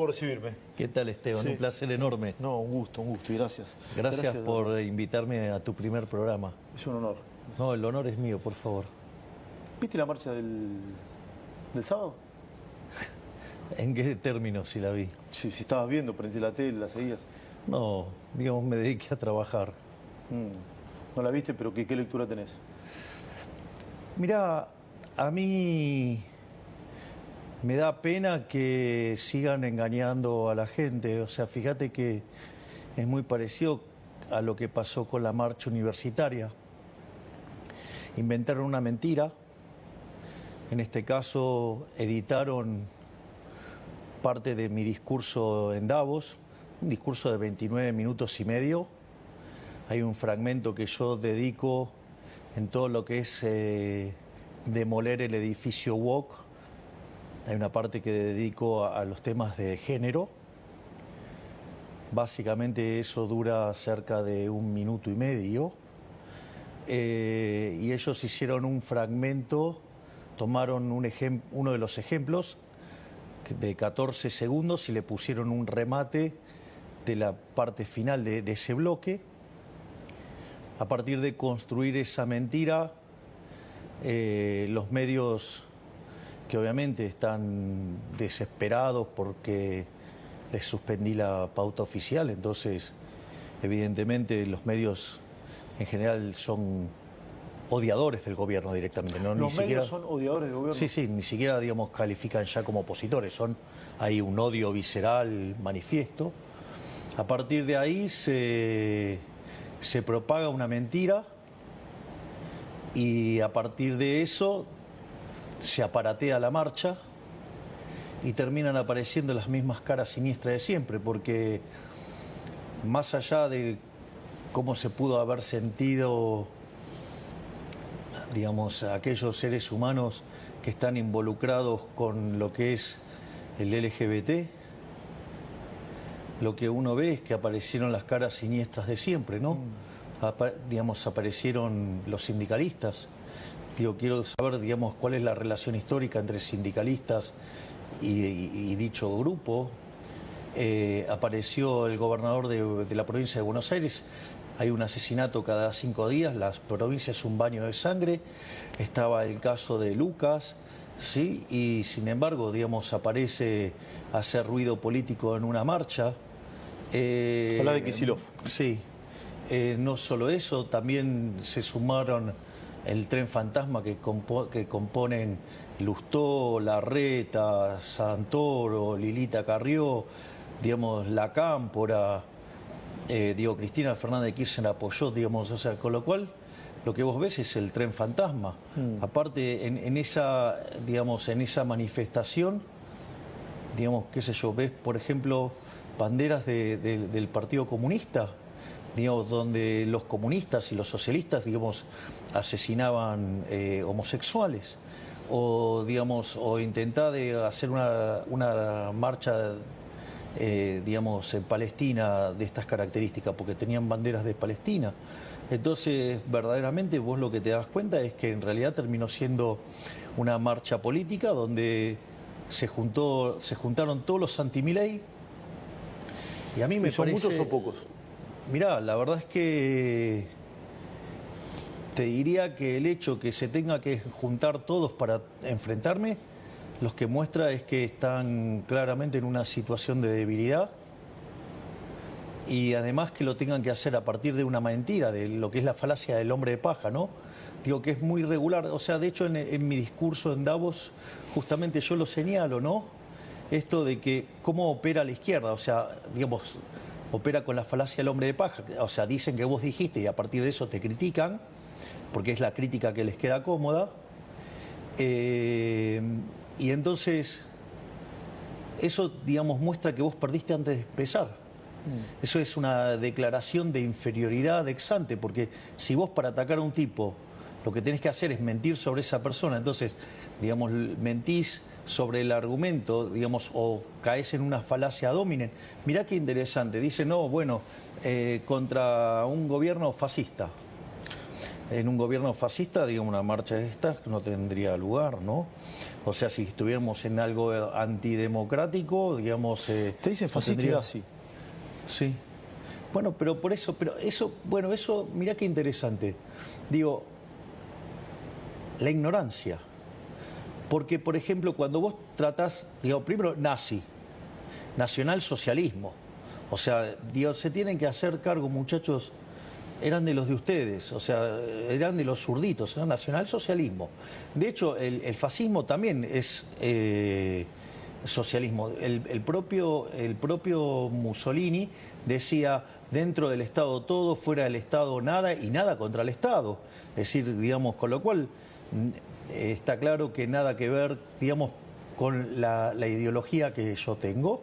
por recibirme. ¿Qué tal, Esteban? Sí. Un placer enorme. No, un gusto y gracias. Gracias por invitarme a tu primer programa. Es un honor. No, el honor es mío, por favor. ¿Viste la marcha del sábado? ¿En qué términos si la vi? Sí, si estabas viendo, prendí la tele, la seguías. No, digamos, me dediqué a trabajar. No la viste, pero ¿qué lectura tenés? Mirá, a mí me da pena que sigan engañando a la gente. O sea, fíjate que es muy parecido a lo que pasó con la marcha universitaria. Inventaron una mentira. En este caso, editaron parte de mi discurso en Davos, un discurso de 29 minutos y medio. Hay un fragmento que yo dedico en todo lo que es demoler el edificio woke. Hay una parte que dedico a los temas de género. Básicamente eso dura cerca de 1 minuto y medio. Y ellos hicieron un fragmento, tomaron uno de los ejemplos de 14 segundos y le pusieron un remate de la parte final de ese bloque. A partir de construir esa mentira, los medios que obviamente están desesperados porque les suspendí la pauta oficial, entonces evidentemente los medios en general son odiadores del gobierno directamente. ¿No? ¿Los medios son odiadores del gobierno? Sí, sí, ni siquiera, digamos, califican ya como opositores, hay un odio visceral manifiesto. A partir de ahí se propaga una mentira y a partir de eso se aparatea la marcha y terminan apareciendo las mismas caras siniestras de siempre, porque más allá de cómo se pudo haber sentido, digamos, aquellos seres humanos que están involucrados con lo que es el LGBT, lo que uno ve es que aparecieron las caras siniestras de siempre, ¿no? Digamos, aparecieron los sindicalistas. Digo, quiero saber, digamos, cuál es la relación histórica entre sindicalistas y dicho grupo. Apareció el gobernador de la provincia de Buenos Aires. Hay un asesinato cada 5 días, la provincia es un baño de sangre. Estaba el caso de Lucas, ¿sí? Y sin embargo, digamos, aparece a hacer ruido político en una marcha. Habla de Kicillof. Sí. No solo eso, también se sumaron el tren fantasma que componen Lustó, Larreta, Santoro, Lilita Carrió, digamos, La Cámpora, Cristina Fernández de Kirchner apoyó, digamos, o sea, con lo cual lo que vos ves es el tren fantasma. Aparte, en esa manifestación, digamos, qué sé yo, ves, por ejemplo, banderas del Partido Comunista, digamos, donde los comunistas y los socialistas, digamos, asesinaban homosexuales, o, digamos, o intentaba hacer una marcha, digamos, en Palestina de estas características, porque tenían banderas de Palestina. Entonces, verdaderamente, vos lo que te das cuenta es que en realidad terminó siendo una marcha política donde se juntaron todos los anti-Milei, y a mí me ¿Son parece... muchos o pocos? Mirá, la verdad es que te diría que el hecho que se tenga que juntar todos para enfrentarme, lo que muestra es que están claramente en una situación de debilidad y además que lo tengan que hacer a partir de una mentira, de lo que es la falacia del hombre de paja, ¿no? Digo que es muy irregular, o sea, de hecho en mi discurso en Davos justamente yo lo señalo, ¿no? Esto de que cómo opera la izquierda, o sea, digamos, opera con la falacia del hombre de paja, o sea, dicen que vos dijiste y a partir de eso te critican, porque es la crítica que les queda cómoda, y entonces eso, digamos, muestra que vos perdiste antes de empezar. Eso es una declaración de inferioridad ex ante, porque si vos para atacar a un tipo lo que tenés que hacer es mentir sobre esa persona, entonces, digamos, mentís sobre el argumento, digamos, o caes en una falacia dominen. Mirá qué interesante, dice, no, bueno, contra un gobierno fascista. en un gobierno fascista, digamos, una marcha de estas no tendría lugar, ¿no? O sea, si estuviéramos en algo antidemocrático, digamos... Te dicen fascista y nazi. Sí. Bueno, pero por eso, bueno, eso, mirá qué interesante. Digo, la ignorancia. Porque, por ejemplo, cuando vos tratás, digo, primero, nazi, nacionalsocialismo. O sea, digo, se tienen que hacer cargo, muchachos, eran de los de ustedes, o sea, eran de los zurditos, era nacionalsocialismo. De hecho, el fascismo también es socialismo. El propio Mussolini decía, dentro del Estado todo, fuera del Estado nada, y nada contra el Estado. Es decir, digamos, con lo cual está claro que nada que ver, digamos, con la ideología que yo tengo,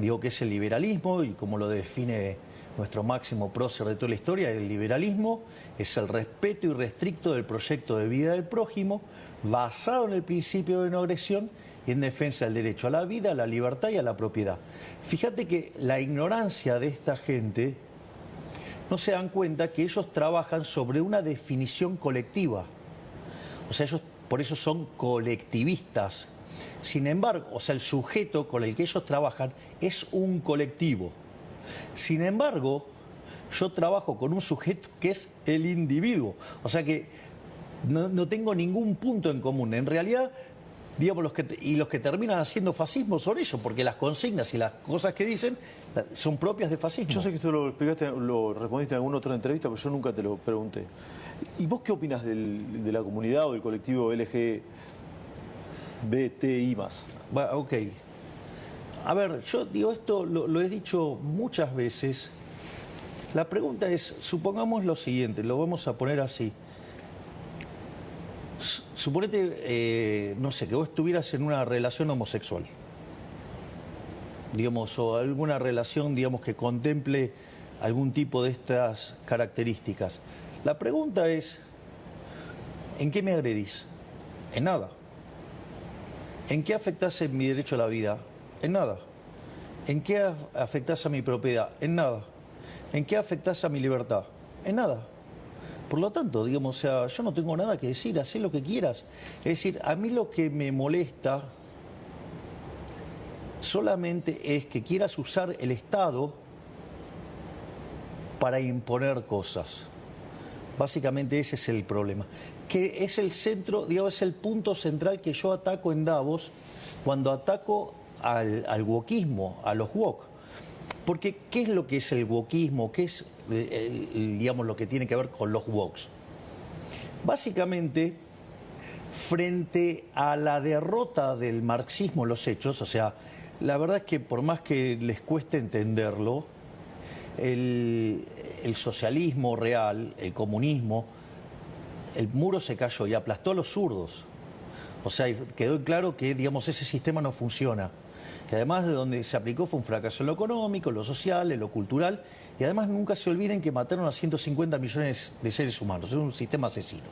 digo que es el liberalismo, y como lo define nuestro máximo prócer de toda la historia, el liberalismo es el respeto irrestricto del proyecto de vida del prójimo, basado en el principio de no agresión y en defensa del derecho a la vida, a la libertad y a la propiedad. Fíjate que la ignorancia de esta gente no se dan cuenta que ellos trabajan sobre una definición colectiva. O sea, ellos por eso son colectivistas. Sin embargo, o sea, el sujeto con el que ellos trabajan es un colectivo. Sin embargo, yo trabajo con un sujeto que es el individuo. O sea que no tengo ningún punto en común. En realidad, digamos, los que terminan haciendo fascismo son ellos, porque las consignas y las cosas que dicen son propias de fascismo. Yo sé que esto lo explicaste, lo respondiste en alguna otra entrevista, pero yo nunca te lo pregunté. ¿Y vos qué opinas de la comunidad o del colectivo LGBTI+? Bueno, ok. A ver, yo digo esto, lo he dicho muchas veces. La pregunta es, supongamos lo siguiente, lo vamos a poner así. Suponete, no sé, que vos estuvieras en una relación homosexual, digamos, o alguna relación, digamos, que contemple algún tipo de estas características. La pregunta es, ¿en qué me agredís? En nada. ¿En qué afectás en mi derecho a la vida? En nada. ¿En qué afectás a mi propiedad? En nada. ¿En qué afectás a mi libertad? En nada. Por lo tanto, digamos, o sea, yo no tengo nada que decir, haz lo que quieras. Es decir, a mí lo que me molesta solamente es que quieras usar el Estado para imponer cosas. Básicamente ese es el problema. Que es el centro, digamos, es el punto central que yo ataco en Davos cuando ataco al wokismo, a los wok. Porque, ¿qué es lo que es el wokismo? ¿Qué es, digamos, lo que tiene que ver con los woks? Básicamente, frente a la derrota del marxismo en los hechos, o sea, la verdad es que por más que les cueste entenderlo, el socialismo real, el comunismo, el muro se cayó y aplastó a los zurdos. O sea, quedó claro que, digamos, ese sistema no funciona. Que además de donde se aplicó fue un fracaso en lo económico, en lo social, en lo cultural, y además nunca se olviden que mataron a 150 millones de seres humanos, es un sistema asesino.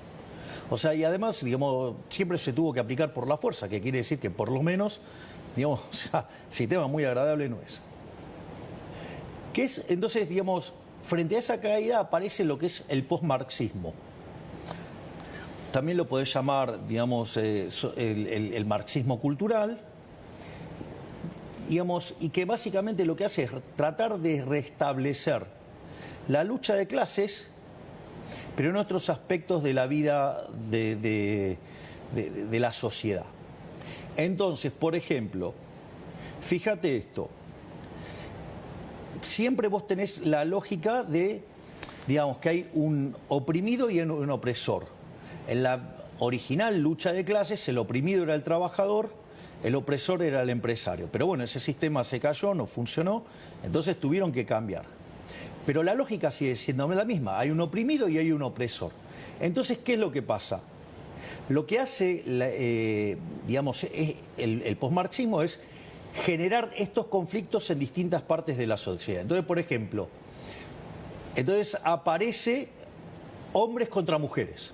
O sea, y además, digamos, siempre se tuvo que aplicar por la fuerza, que quiere decir que por lo menos, digamos, o sea, sistema muy agradable no es. ¿Qué es? Entonces, digamos, frente a esa caída aparece lo que es el postmarxismo. También lo podés llamar, digamos, el marxismo cultural, digamos, y que básicamente lo que hace es tratar de restablecer la lucha de clases, pero en otros aspectos de la vida de la sociedad. Entonces, por ejemplo, fíjate esto, siempre vos tenés la lógica de, digamos, que hay un oprimido y un opresor. En la original lucha de clases, el oprimido era el trabajador, el opresor era el empresario. Pero bueno, ese sistema se cayó, no funcionó, entonces tuvieron que cambiar. Pero la lógica sigue siendo la misma, hay un oprimido y hay un opresor. Entonces, ¿qué es lo que pasa? Lo que hace, digamos, el posmarxismo es generar estos conflictos en distintas partes de la sociedad. Entonces, por ejemplo, aparece hombres contra mujeres.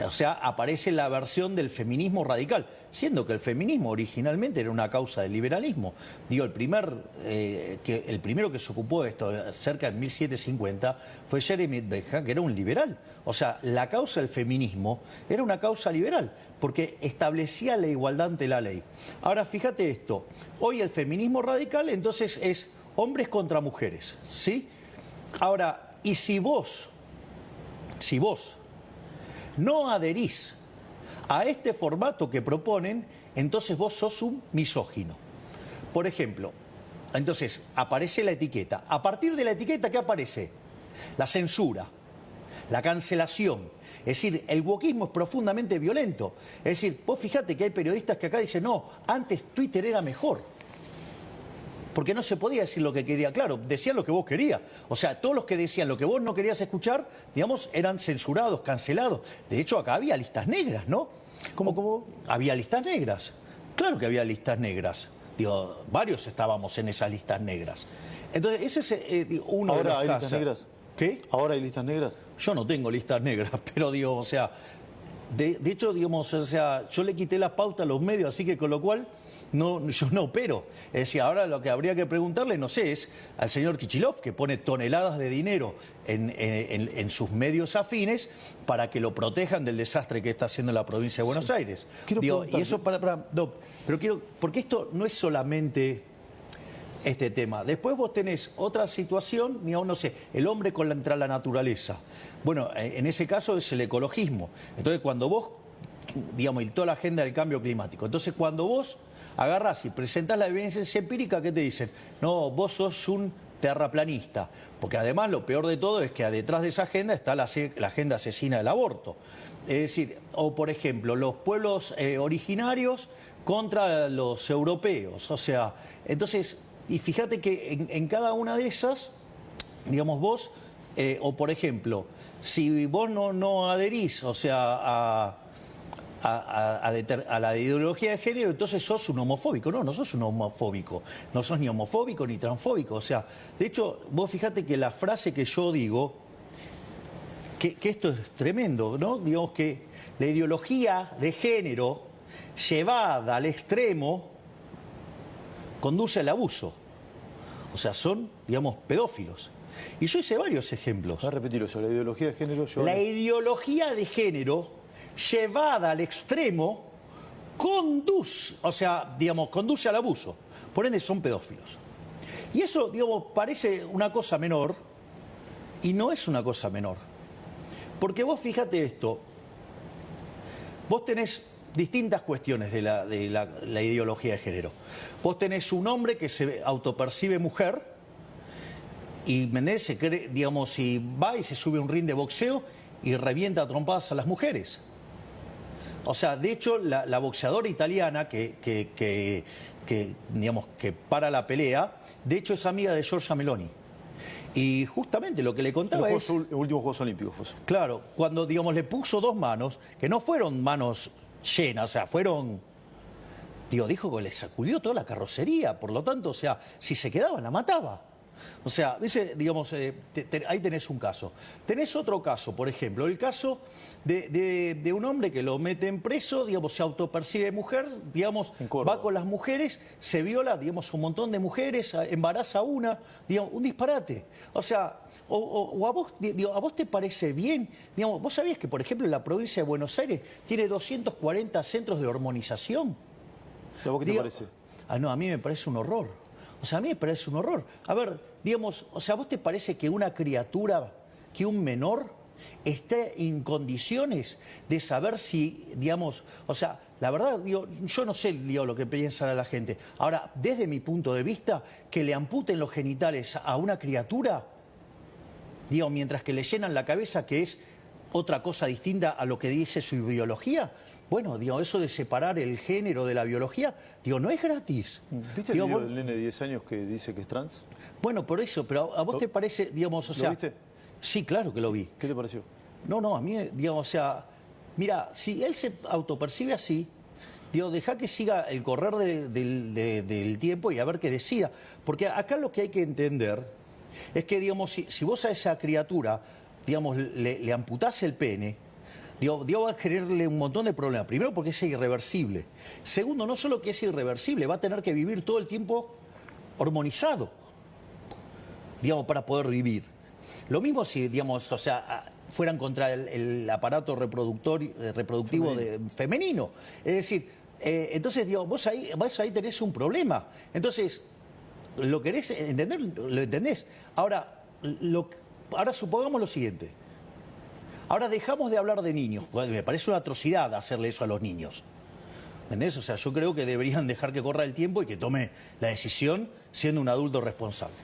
O sea, aparece la versión del feminismo radical, siendo que el feminismo originalmente era una causa del liberalismo. Digo, el primero que se ocupó de esto cerca de 1750 fue Jeremy Bentham, que era un liberal. O sea, la causa del feminismo era una causa liberal, porque establecía la igualdad ante la ley. Ahora, fíjate esto, hoy el feminismo radical entonces es hombres contra mujeres, ¿sí? Ahora, y si vos no adherís a este formato que proponen, entonces vos sos un misógino. Por ejemplo, entonces aparece la etiqueta. A partir de la etiqueta, ¿qué aparece? La censura, la cancelación. Es decir, el wokismo es profundamente violento. Es decir, vos fíjate que hay periodistas que acá dicen, no, antes Twitter era mejor. Porque no se podía decir lo que quería. Claro, decían lo que vos querías. O sea, todos los que decían lo que vos no querías escuchar, digamos, eran censurados, cancelados. De hecho, acá había listas negras, ¿no? ¿Cómo? Había listas negras. Claro que había listas negras. Digo, varios estábamos en esas listas negras. Entonces, ese es uno de los ¿Ahora hay casos. listas negras? ¿Qué? ¿Ahora hay listas negras? Yo no tengo listas negras, pero digo, o sea, de hecho, digamos, o sea, yo le quité la pauta a los medios, así que con lo cual no, yo no opero. Es decir, ahora lo que habría que preguntarle, no sé, es al señor Kichilov, que pone toneladas de dinero en sus medios afines para que lo protejan del desastre que está haciendo la provincia de Buenos Aires. Digo, y eso no, pero quiero, porque esto no es solamente este tema. Después vos tenés otra situación, digamos, no sé, el hombre contra la naturaleza. Bueno, en ese caso es el ecologismo. Entonces, cuando vos, digamos, y toda la agenda del cambio climático. Entonces, cuando vos agarrás y presentás la evidencia empírica, ¿qué te dicen? No, vos sos un terraplanista. Porque además lo peor de todo es que detrás de esa agenda está la agenda asesina del aborto. Es decir, o por ejemplo, los pueblos originarios contra los europeos. O sea, entonces, y fíjate que en cada una de esas, digamos, vos, o por ejemplo, si vos no adherís, o sea, a la ideología de género, entonces sos un homofóbico. No sos un homofóbico. No sos ni homofóbico ni transfóbico. O sea, de hecho, vos fíjate que la frase que yo digo, que esto es tremendo, ¿no? Digamos que la ideología de género llevada al extremo conduce al abuso. O sea, son, digamos, pedófilos. Y yo hice varios ejemplos. Voy a repetir eso, la ideología de género... La ideología de género llevada al extremo conduce, o sea, digamos, conduce al abuso. Por ende, son pedófilos. Y eso, digamos, parece una cosa menor y no es una cosa menor. Porque vos fíjate esto, vos tenés distintas cuestiones de la ideología de género. Vos tenés un hombre que se autopercibe mujer y Mendes se cree, digamos, y va y se sube a un ring de boxeo y revienta a trompadas a las mujeres. O sea, de hecho, la boxeadora italiana que digamos, que para la pelea, de hecho es amiga de Giorgia Meloni. Y justamente lo que le contaba es... Los últimos Juegos Olímpicos fue eso. Claro, cuando, digamos, le puso dos manos, que no fueron manos llenas, o sea, fueron... dijo que le sacudió toda la carrocería, por lo tanto, o sea, si se quedaba, la mataba. O sea, digamos, ahí tenés un caso. Tenés otro caso, por ejemplo, el caso de un hombre que lo meten preso, digamos, se autopercibe mujer, digamos, va con las mujeres, se viola, digamos, un montón de mujeres, embaraza una, digamos, un disparate. O sea, o a vos te parece bien, digamos, vos sabías que, por ejemplo, en la provincia de Buenos Aires tiene 240 centros de hormonización. ¿A vos qué te parece? No, a mí me parece un horror. O sea, a mí me parece un horror. A ver, digamos, o sea, ¿a vos te parece que una criatura, que un menor, esté en condiciones de saber si, digamos, o sea, la verdad, digo, yo no sé lo que piensa la gente. Ahora, desde mi punto de vista, que le amputen los genitales a una criatura, digo, mientras que le llenan la cabeza, que es otra cosa distinta a lo que dice su biología. Bueno, digo, eso de separar el género de la biología, digo, no es gratis. ¿Viste el video del nene de 10 años que dice que es trans? Bueno, por eso, pero ¿a vos te parece, digamos, o sea... ¿Lo viste? Sí, claro que lo vi. ¿Qué te pareció? No, a mí, digamos, o sea, mira, si él se autopercibe así, digo, deja que siga el correr del tiempo y a ver qué decida. Porque acá lo que hay que entender es que, digamos, si vos a esa criatura, digamos, le amputás el pene, Digo, va a generarle un montón de problemas. Primero porque es irreversible. Segundo, no solo que es irreversible, va a tener que vivir todo el tiempo hormonizado, digamos, para poder vivir. Lo mismo si, digamos, o sea, fueran contra el aparato reproductivo femenino. Es decir, entonces, digo, vos ahí tenés un problema. Entonces, ¿lo querés entender? ¿Lo entendés? Ahora supongamos lo siguiente. Ahora dejamos de hablar de niños. Me parece una atrocidad hacerle eso a los niños. ¿Entendés? O sea, yo creo que deberían dejar que corra el tiempo y que tome la decisión siendo un adulto responsable.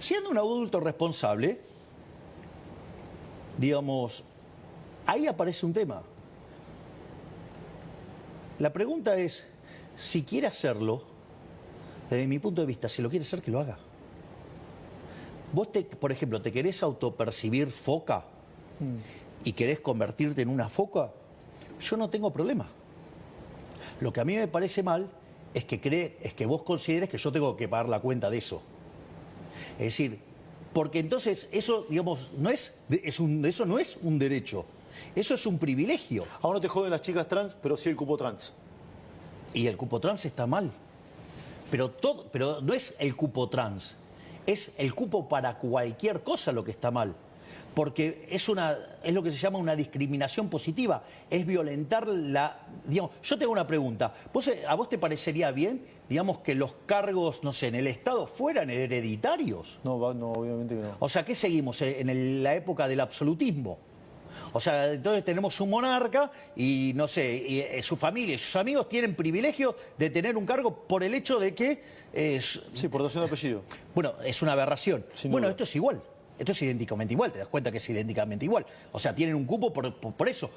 Siendo un adulto responsable, digamos, ahí aparece un tema. La pregunta es, si quiere hacerlo, desde mi punto de vista, si lo quiere hacer, que lo haga. Vos, por ejemplo, ¿te querés autopercibir foca y querés convertirte en una foca? Yo no tengo problema. Lo que a mí me parece mal es que vos consideres que yo tengo que pagar la cuenta de eso. Es decir, porque entonces eso, digamos, eso no es un derecho, eso es un privilegio. Ahora no te joden las chicas trans, pero sí el cupo trans. Y el cupo trans está mal. Pero no es el cupo trans, es el cupo para cualquier cosa lo que está mal. Porque es lo que se llama una discriminación positiva, es violentar digamos, yo tengo una pregunta, ¿a vos te parecería bien, digamos, que los cargos, no sé, en el Estado fueran hereditarios? No, obviamente que no. O sea, ¿qué seguimos? ¿En la época del absolutismo? O sea, entonces tenemos un monarca y, no sé, y su familia y sus amigos tienen privilegio de tener un cargo por el hecho de que... sí, por dotación de apellido. Bueno, es una aberración. Sin bueno, duda. Esto es igual. Esto es idénticamente igual, te das cuenta que es idénticamente igual. O sea, tienen un cupo por eso.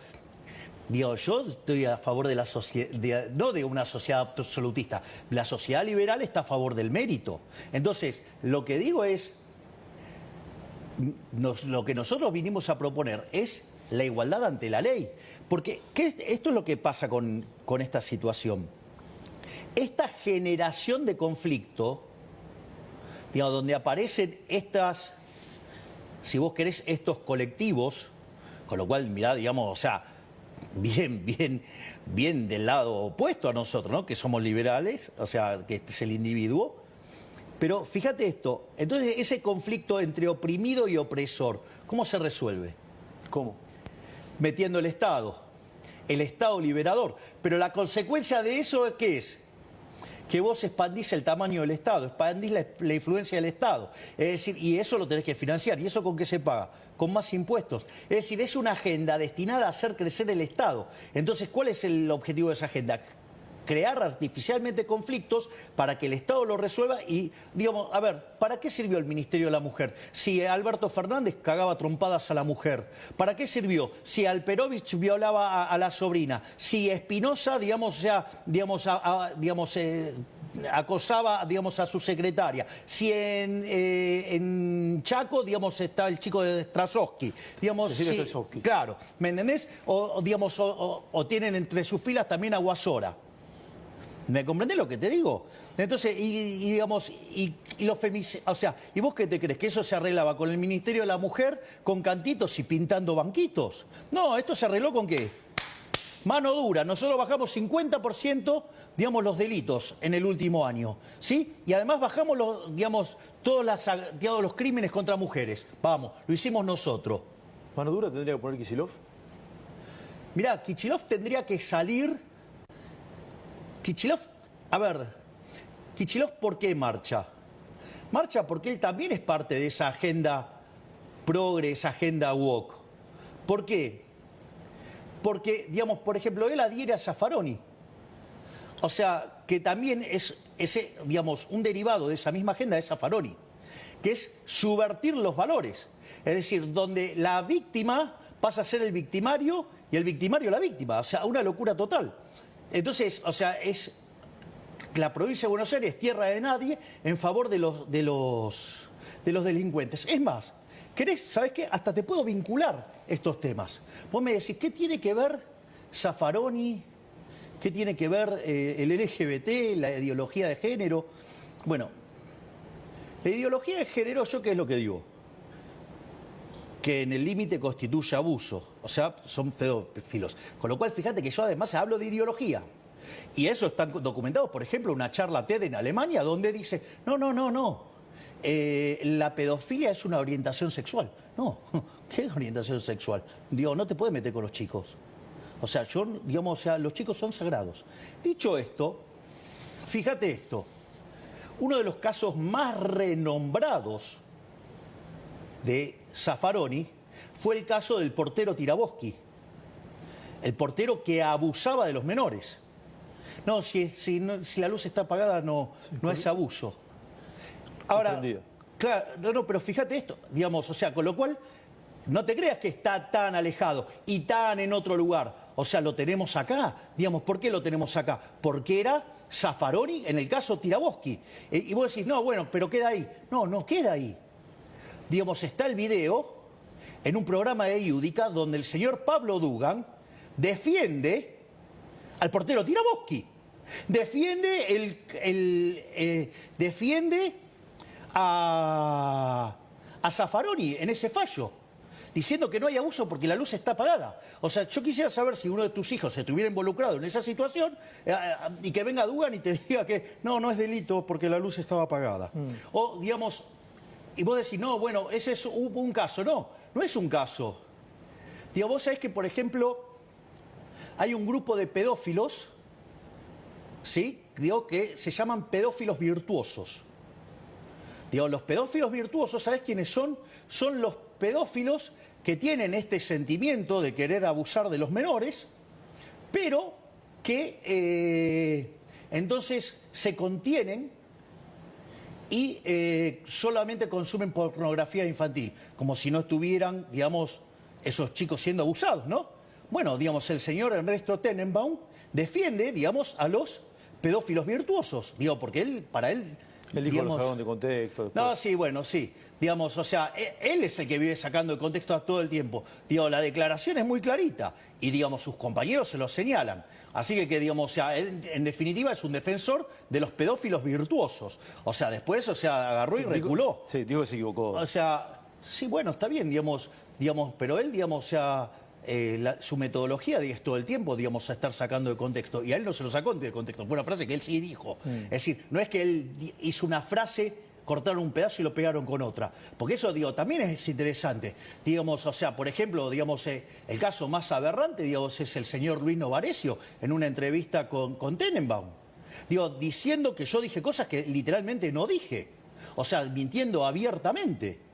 Digo, yo estoy a favor de la sociedad, no de una sociedad absolutista. La sociedad liberal está a favor del mérito. Entonces, lo que digo es, lo que nosotros vinimos a proponer es la igualdad ante la ley. Porque esto es lo que pasa con esta situación. Esta generación de conflicto, digamos, donde aparecen estas... Si vos querés, estos colectivos, con lo cual, mirá, digamos, o sea, bien del lado opuesto a nosotros, ¿no? Que somos liberales, o sea, que este es el individuo. Pero fíjate esto, entonces ese conflicto entre oprimido y opresor, ¿cómo se resuelve? ¿Cómo? Metiendo el Estado liberador. Pero la consecuencia de eso, ¿qué es? Que vos expandís el tamaño del Estado, expandís la influencia del Estado. Es decir, y eso lo tenés que financiar. ¿Y eso con qué se paga? Con más impuestos. Es decir, es una agenda destinada a hacer crecer el Estado. Entonces, ¿cuál es el objetivo de esa agenda? Crear artificialmente conflictos para que el Estado lo resuelva y, digamos, a ver, ¿para qué sirvió el Ministerio de la Mujer? Si Alberto Fernández cagaba trompadas a la mujer, ¿para qué sirvió? Si Alperovich violaba a la sobrina, si Espinosa, digamos, o sea, acosaba, digamos, a su secretaria, si en Chaco, digamos, está el chico de Strasowski, digamos, Strasowski. Claro, ¿me entendés? Digamos, tienen entre sus filas también a Guasora. ¿Me comprendés lo que te digo? Entonces, digamos, los femicidios, o sea, ¿y vos qué te crees? ¿Que eso se arreglaba con el Ministerio de la Mujer, con cantitos y pintando banquitos? No, esto se arregló ¿con qué? Mano dura. Nosotros bajamos 50%, digamos, los delitos en el último año, ¿sí? Y además bajamos todos los crímenes contra mujeres. Vamos, lo hicimos nosotros. ¿Mano dura tendría que poner Kicillof? Mirá, Kicillof tendría que salir... Kicillof, a ver, Kicillof, ¿por qué marcha? Marcha porque él también es parte de esa agenda progre, esa agenda woke. ¿Por qué? Porque, digamos, por ejemplo, él adhiere a Zaffaroni. O sea, que también es digamos, un derivado de esa misma agenda de Zaffaroni, que es subvertir los valores. Es decir, donde la víctima pasa a ser el victimario y el victimario la víctima. O sea, una locura total. Entonces, o sea, la provincia de Buenos Aires es tierra de nadie en favor de los delincuentes. Es más, ¿sabés qué? Hasta te puedo vincular estos temas. Vos me decís, ¿qué tiene que ver Zaffaroni? ¿Qué tiene que ver el LGBT, la ideología de género? Bueno, la ideología de género, ¿yo qué es lo que digo? que en el límite constituye abuso, o sea, son pedófilos. Con lo cual, fíjate que yo además hablo de ideología. Y eso está documentado, por ejemplo, una charla TED en Alemania donde dice, no, la pedofilia es una orientación sexual. No, ¿qué orientación sexual? Digo, no te puedes meter con los chicos. O sea, los chicos son sagrados. Dicho esto, fíjate esto, uno de los casos más renombrados de Zaffaroni fue el caso del portero Tiraboschi, el portero que abusaba de los menores. No, si la luz está apagada no es abuso. Ahora, claro, no, pero fíjate esto, digamos, o sea, con lo cual, no te creas que está tan alejado y tan en otro lugar. O sea, lo tenemos acá. Digamos, ¿por qué lo tenemos acá? Porque era Zaffaroni en el caso Tiraboschi. Y vos decís, no, bueno, pero queda ahí. No queda ahí. Digamos, está el video en un programa de Iudica donde el señor Pablo Dugan defiende al portero Tiraboschi. Defiende a Zaffaroni en ese fallo, diciendo que no hay abuso porque la luz está apagada. O sea, yo quisiera saber si uno de tus hijos se estuviera involucrado en esa situación y que venga Dugan y te diga que no es delito porque la luz estaba apagada. O, digamos, y vos decís, no, bueno, ese es un caso. No es un caso. Digo, vos sabés que, por ejemplo, hay un grupo de pedófilos, ¿sí? Digo, que se llaman pedófilos virtuosos. Digo, los pedófilos virtuosos, ¿sabés quiénes son? Son los pedófilos que tienen este sentimiento de querer abusar de los menores, pero que entonces se contienen y solamente consumen pornografía infantil, como si no estuvieran, digamos, esos chicos siendo abusados, ¿no? Bueno, digamos, el señor Ernesto Tenenbaum defiende, digamos, a los pedófilos virtuosos, digo, porque para él... Él dijo, lo sacaron de contexto. Después. No, sí, bueno, sí. Digamos, o sea, él es el que vive sacando de contexto todo el tiempo. Digo, la declaración es muy clarita y, digamos, sus compañeros se lo señalan. Así que digamos, o sea, él en definitiva es un defensor de los pedófilos virtuosos. O sea, después, o sea, agarró y reculó. Sí, digo que se equivocó. O sea, sí, bueno, está bien, digamos, pero él, digamos, o sea... su metodología es todo el tiempo, digamos, a estar sacando de contexto. Y a él no se lo sacó de contexto, fue una frase que él sí dijo. Es decir, no es que él hizo una frase, cortaron un pedazo y lo pegaron con otra. Porque eso, digo, también es interesante. Digamos, o sea, por ejemplo, digamos, el caso más aberrante, digamos, es el señor Luis Novarecio en una entrevista con Tenenbaum. Digo, diciendo que yo dije cosas que literalmente no dije. O sea, mintiendo abiertamente.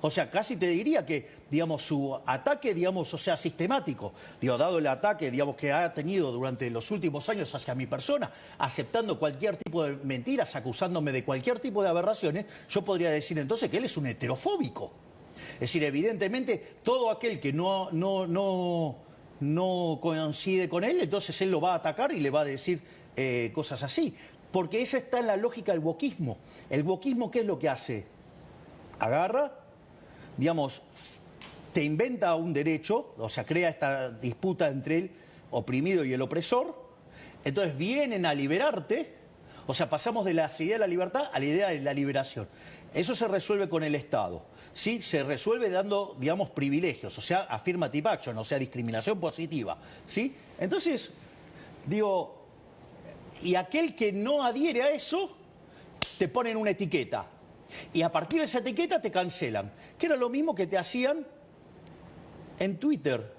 O sea, casi te diría que, digamos, su ataque, digamos, o sea, sistemático, digo, dado el ataque, digamos, que ha tenido durante los últimos años hacia mi persona, aceptando cualquier tipo de mentiras, acusándome de cualquier tipo de aberraciones, yo podría decir entonces que él es un heterofóbico. Es decir, evidentemente, todo aquel que no coincide con él, entonces él lo va a atacar y le va a decir cosas así. Porque esa está en la lógica del wokismo. El wokismo, ¿qué es lo que hace? Agarra, digamos, te inventa un derecho, o sea, crea esta disputa entre el oprimido y el opresor, entonces vienen a liberarte, o sea, pasamos de la idea de la libertad a la idea de la liberación. Eso se resuelve con el Estado, ¿sí? Se resuelve dando, digamos, privilegios, o sea, affirmative action, o sea, discriminación positiva, ¿sí? Entonces, digo, y aquel que no adhiere a eso, te ponen una etiqueta. Y a partir de esa etiqueta te cancelan, que era lo mismo que te hacían en Twitter.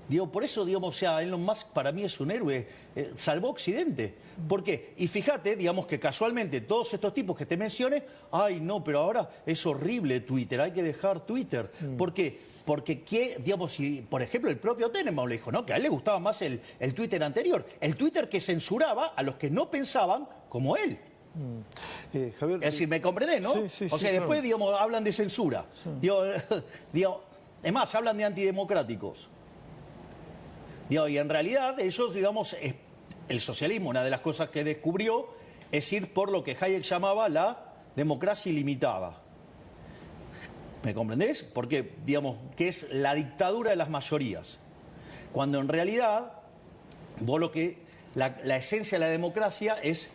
Digo, por eso, digamos, o sea, Elon Musk para mí es un héroe, salvó Occidente. ¿Por qué? Y fíjate, digamos, que casualmente todos estos tipos que te mencioné, ay, no, pero ahora es horrible Twitter, hay que dejar Twitter. ¿Por qué? Porque, digamos, si, por ejemplo, el propio Tenenbaum le dijo, ¿no?, que a él le gustaba más el Twitter anterior, el Twitter que censuraba a los que no pensaban como él. Javier, es decir, ¿me comprendés, no? Sí, o sea, después, claro. digamos, hablan de censura. Sí. Digo, es más, hablan de antidemocráticos. Digo, y en realidad ellos, digamos, el socialismo, una de las cosas que descubrió es ir por lo que Hayek llamaba la democracia ilimitada. ¿Me comprendés? Porque, digamos, que es la dictadura de las mayorías. Cuando en realidad, vos lo que, la esencia de la democracia es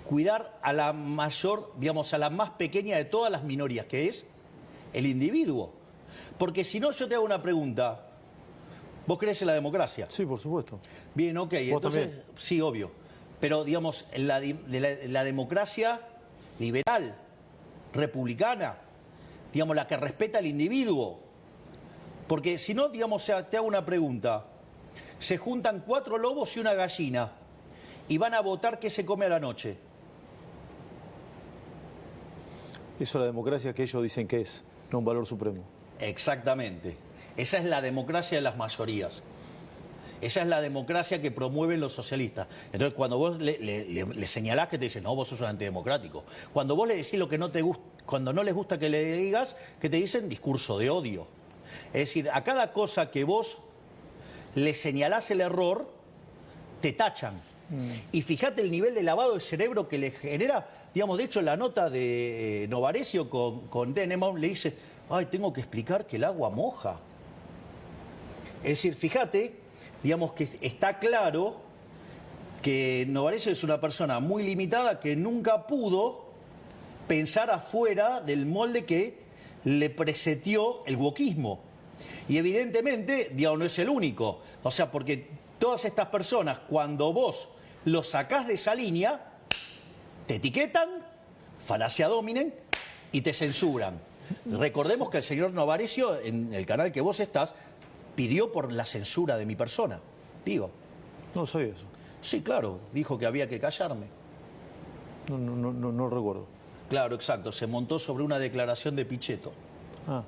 cuidar a la mayor, digamos, a la más pequeña de todas las minorías, que es el individuo. Porque si no, yo te hago una pregunta. ¿Vos crees en la democracia? Sí, por supuesto. Bien, ok. Entonces, también? sí, obvio. Pero, digamos, la democracia liberal, republicana, digamos, la que respeta al individuo. Porque si no, digamos, o sea, te hago una pregunta. Se juntan 4 lobos y una gallina y van a votar qué se come a la noche. Eso es la democracia que ellos dicen que es, no un valor supremo. Exactamente. Esa es la democracia de las mayorías. Esa es la democracia que promueven los socialistas. Entonces, cuando vos le señalás que te dicen, no, vos sos un antidemocrático. Cuando vos le decís lo que no te gusta, cuando no les gusta que le digas, que te dicen discurso de odio. Es decir, a cada cosa que vos le señalás el error, te tachan. Y fíjate el nivel de lavado de cerebro que le genera. Digamos, de hecho, la nota de Novarecio con Denneman le dice, ay, tengo que explicar que el agua moja. Es decir, fíjate, digamos que está claro que Novarecio es una persona muy limitada que nunca pudo pensar afuera del molde que le presetió el wokismo. Y evidentemente, digamos, no es el único. O sea, porque todas estas personas, cuando vos los sacás de esa línea, te etiquetan, falacia dominen y te censuran. Recordemos que el señor Novarecio, en el canal que vos estás, pidió por la censura de mi persona. Digo. No sabía eso. Sí, claro, dijo que había que callarme. No recuerdo. Claro, exacto, se montó sobre una declaración de Pichetto. Ah.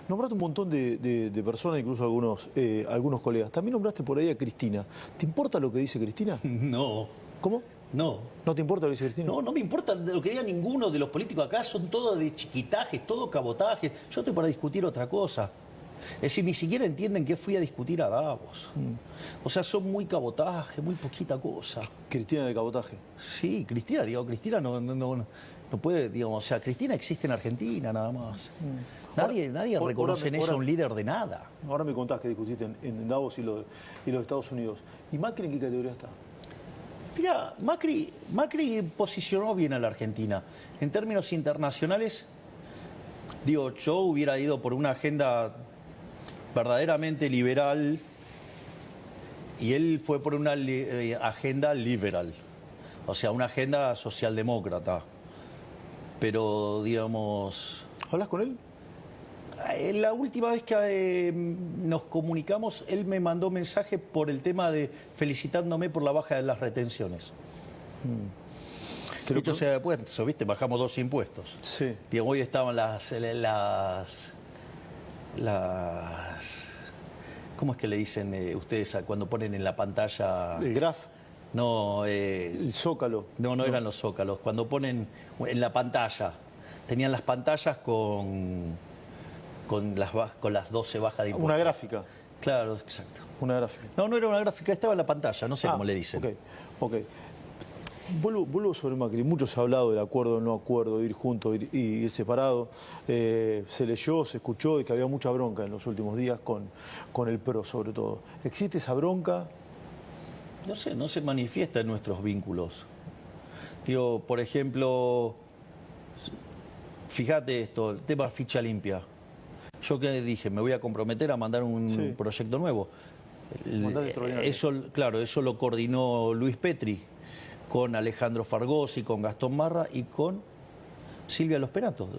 Nombraste un montón de personas, incluso algunos colegas. También nombraste por ahí a Cristina. ¿Te importa lo que dice Cristina? No. ¿Cómo? No. ¿No te importa lo que dice Cristina? No, no me importa lo que diga ninguno de los políticos acá, son todos de chiquitajes, todo cabotaje. Yo estoy para discutir otra cosa. Es decir, ni siquiera entienden que fui a discutir a Davos. O sea, son muy cabotaje, muy poquita cosa. Cristina de cabotaje. Sí, Cristina, digo, Cristina no puede, digamos, o sea, Cristina existe en Argentina nada más. Nadie reconoce en ella un líder de nada. Ahora me contás que discutiste en Davos y los Estados Unidos. ¿Y Macri en qué categoría está? Mira, Macri posicionó bien a la Argentina. En términos internacionales, digo, yo hubiera ido por una agenda verdaderamente liberal y él fue por una agenda liberal, o sea, una agenda socialdemócrata. Pero, digamos... ¿Hablas con él? La última vez que nos comunicamos, él me mandó mensaje por el tema de felicitándome por la baja de las retenciones. De hecho, después, ¿viste? Bajamos 2 impuestos. Sí. Digo, hoy estaban las... ¿Cómo es que le dicen ustedes cuando ponen en la pantalla? ¿El graph? No. ¿El zócalo? No eran los zócalos. Cuando ponen en la pantalla, tenían las pantallas con las 12 bajas de impuestos. Una gráfica. Claro, exacto. Una gráfica. No era una gráfica, estaba en la pantalla, no sé cómo le dicen. Ok. Vuelvo sobre Macri. Mucho se ha hablado del acuerdo, no acuerdo, de ir juntos y ir separado. Se leyó, se escuchó de que había mucha bronca en los últimos días con el PRO, sobre todo. ¿Existe esa bronca? No sé, no se manifiesta en nuestros vínculos. Digo, por ejemplo, fíjate esto, el tema ficha limpia. Yo que dije, me voy a comprometer a mandar un proyecto nuevo. Eso lo coordinó Luis Petri con Alejandro Fargosi, con Gastón Marra y con Silvia Los Peratos.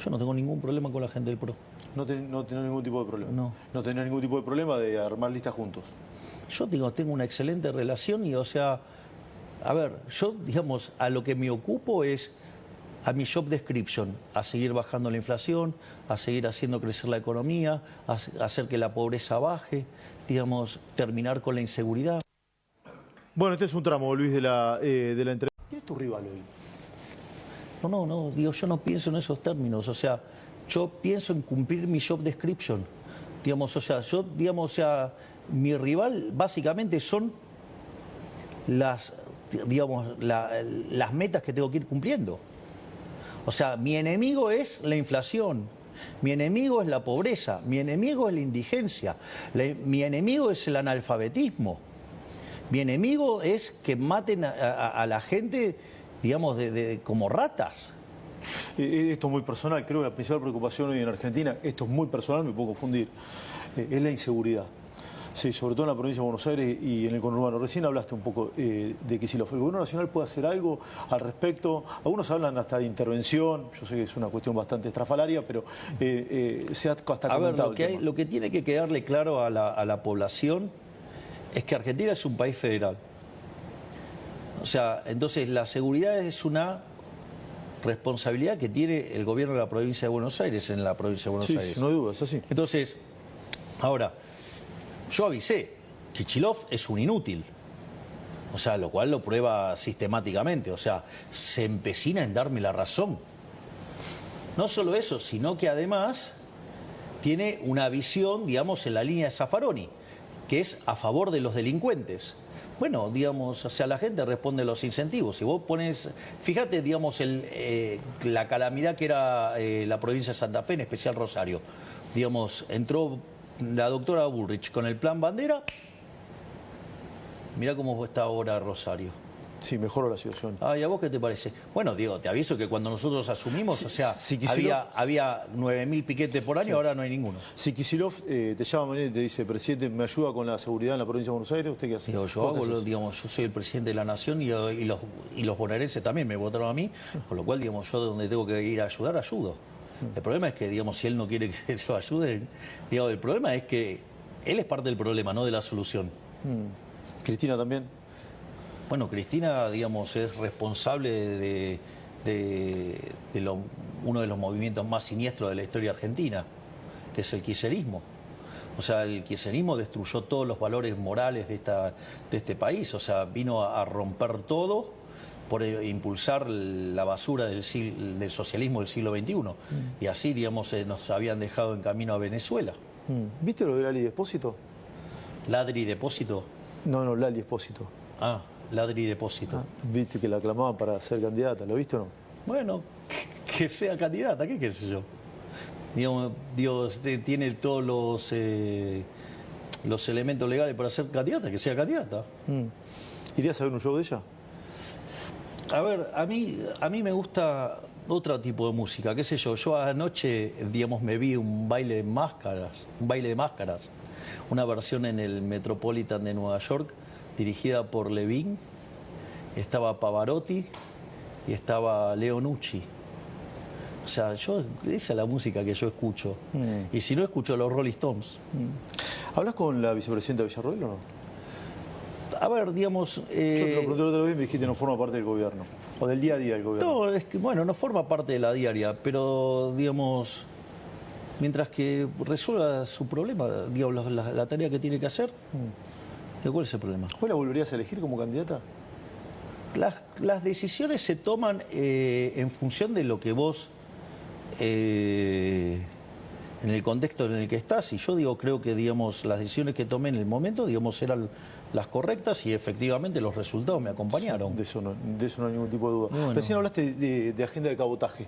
Yo no tengo ningún problema con la gente del PRO. No tenés ningún tipo de problema. No tenés ningún tipo de problema de armar listas juntos. Yo tengo una excelente relación y, o sea, a ver, yo, digamos, a lo que me ocupo es a mi job description, a seguir bajando la inflación, a seguir haciendo crecer la economía, a hacer que la pobreza baje, digamos, terminar con la inseguridad. Bueno, este es un tramo, Luis, de la entrevista. ¿Quién es tu rival hoy? No, digo, yo no pienso en esos términos, o sea, yo pienso en cumplir mi job description, digamos, o sea, mi rival básicamente son las metas que tengo que ir cumpliendo. O sea, mi enemigo es la inflación, mi enemigo es la pobreza, mi enemigo es la indigencia, mi enemigo es el analfabetismo, mi enemigo es que maten a la gente, digamos, como ratas. Esto es muy personal, creo que la principal preocupación hoy en Argentina, esto es muy personal, me puedo confundir, es la inseguridad. Sí, sobre todo en la provincia de Buenos Aires y en el conurbano. Recién hablaste un poco de Kicillof. ¿El gobierno nacional puede hacer algo al respecto? Algunos hablan hasta de intervención, yo sé que es una cuestión bastante estrafalaria, pero se ha hasta comentado el tema. Lo que tiene que quedarle claro a la población es que Argentina es un país federal. O sea, entonces la seguridad es una responsabilidad que tiene el gobierno de la provincia de Buenos Aires en la provincia de Buenos Aires. Sí, no hay duda, es así. Entonces, ahora, yo avisé, Kicillof es un inútil, o sea, lo cual lo prueba sistemáticamente, o sea, se empecina en darme la razón. No solo eso, sino que además tiene una visión, digamos, en la línea de Zaffaroni, que es a favor de los delincuentes. Bueno, digamos, o sea, la gente responde a los incentivos. Si vos pones, fíjate, digamos, la calamidad que era la provincia de Santa Fe, en especial Rosario. Digamos, entró la doctora Bullrich con el plan Bandera. Mirá cómo está ahora Rosario. Sí, mejoró la situación. ¿Y a vos qué te parece? Bueno, Diego, te aviso que cuando nosotros asumimos, Sí, o sea, si Kicillof, había 9.000 piquetes por año, sí, ahora no hay ninguno. Si Kicillof te llama mañana y te dice, presidente, ¿me ayuda con la seguridad en la provincia de Buenos Aires? ¿Usted qué hace? Digo, yo soy el presidente de la nación y los bonaerenses también me votaron a mí, con lo cual, digamos, yo donde tengo que ir a ayudar, ayudo. El problema es que, digamos, si él no quiere que yo ayude, digamos, el problema es que él es parte del problema, no de la solución. Cristina también. Bueno, Cristina, digamos, es responsable de uno de los movimientos más siniestros de la historia argentina, que es el kirchnerismo. O sea, el kirchnerismo destruyó todos los valores morales de este país, o sea, vino a romper todo por impulsar la basura del socialismo del siglo XXI. Y así, digamos, nos habían dejado en camino a Venezuela. ¿Viste lo de Lali Espósito? ¿Ladri Depósito? No, Lali Espósito. Ladri Depósito. Viste que la aclamaban para ser candidata, ¿lo viste o no? Bueno, que sea candidata, ¿qué sé yo? Digamos, Dios tiene todos los elementos legales para ser candidata, que sea candidata. ¿Irías a ver un show de ella? A ver, a mí me gusta otro tipo de música, qué sé yo. Yo anoche, digamos, me vi un baile de máscaras, una versión en el Metropolitan de Nueva York, dirigida por Levin. Estaba Pavarotti y estaba Leo Nucci. O sea, esa es la música que yo escucho. Y si no, escucho a los Rolling Stones. ¿Hablas con la vicepresidenta Villarroel o no? A ver, digamos... Yo te lo pregunté la otra vez y me dijiste que no forma parte del gobierno. O del día a día del gobierno. No, es que, bueno, no forma parte de la diaria, pero, digamos, mientras que resuelva su problema, digamos, la tarea que tiene que hacer, ¿cuál es el problema? ¿Vos la volverías a elegir como candidata? Las decisiones se toman en función de lo que vos, en el contexto en el que estás, y yo creo que, digamos, las decisiones que tomé en el momento, digamos, eran las correctas y efectivamente los resultados me acompañaron. Sí, de eso no hay ningún tipo de duda. Bueno. Recién hablaste de agenda de cabotaje.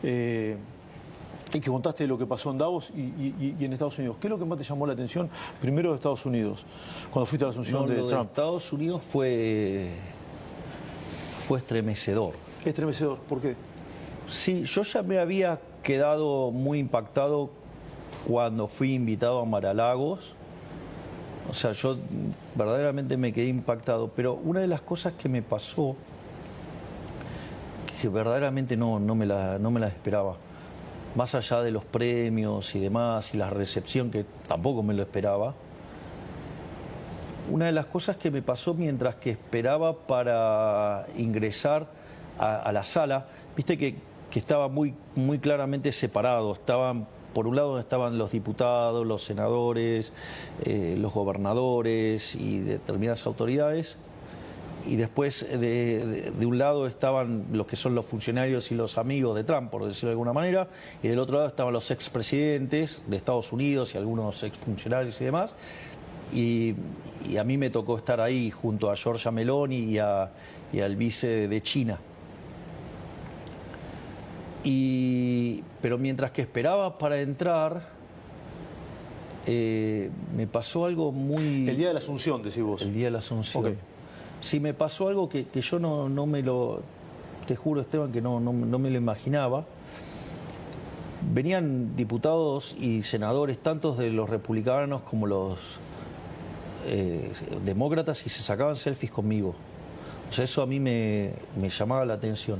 Y que contaste de lo que pasó en Davos y en Estados Unidos. ¿Qué es lo que más te llamó la atención primero de Estados Unidos, cuando fuiste a la asunción de Trump? De Estados Unidos fue estremecedor. Estremecedor, ¿por qué? Sí, yo ya me había quedado muy impactado cuando fui invitado a Mar-a-Lagos. O sea, yo verdaderamente me quedé impactado, pero una de las cosas que me pasó, que verdaderamente no me la esperaba, más allá de los premios y demás, y la recepción que tampoco me lo esperaba, una de las cosas que me pasó mientras que esperaba para ingresar a la sala, viste que estaba muy claramente separado, por un lado estaban los diputados, los senadores, los gobernadores y determinadas autoridades, y después de un lado estaban los que son los funcionarios y los amigos de Trump, por decirlo de alguna manera, y del otro lado estaban los expresidentes de Estados Unidos y algunos exfuncionarios y demás, y a mí me tocó estar ahí junto a Giorgia Meloni y al vice de China. Pero mientras que esperaba para entrar, me pasó algo muy... El día de la Asunción, decís vos. El día de la Asunción. Okay. Sí, me pasó algo que yo no me lo te juro, Esteban, que no me lo imaginaba. Venían diputados y senadores, tantos de los republicanos como los demócratas, y se sacaban selfies conmigo. O sea, eso a mí me llamaba la atención.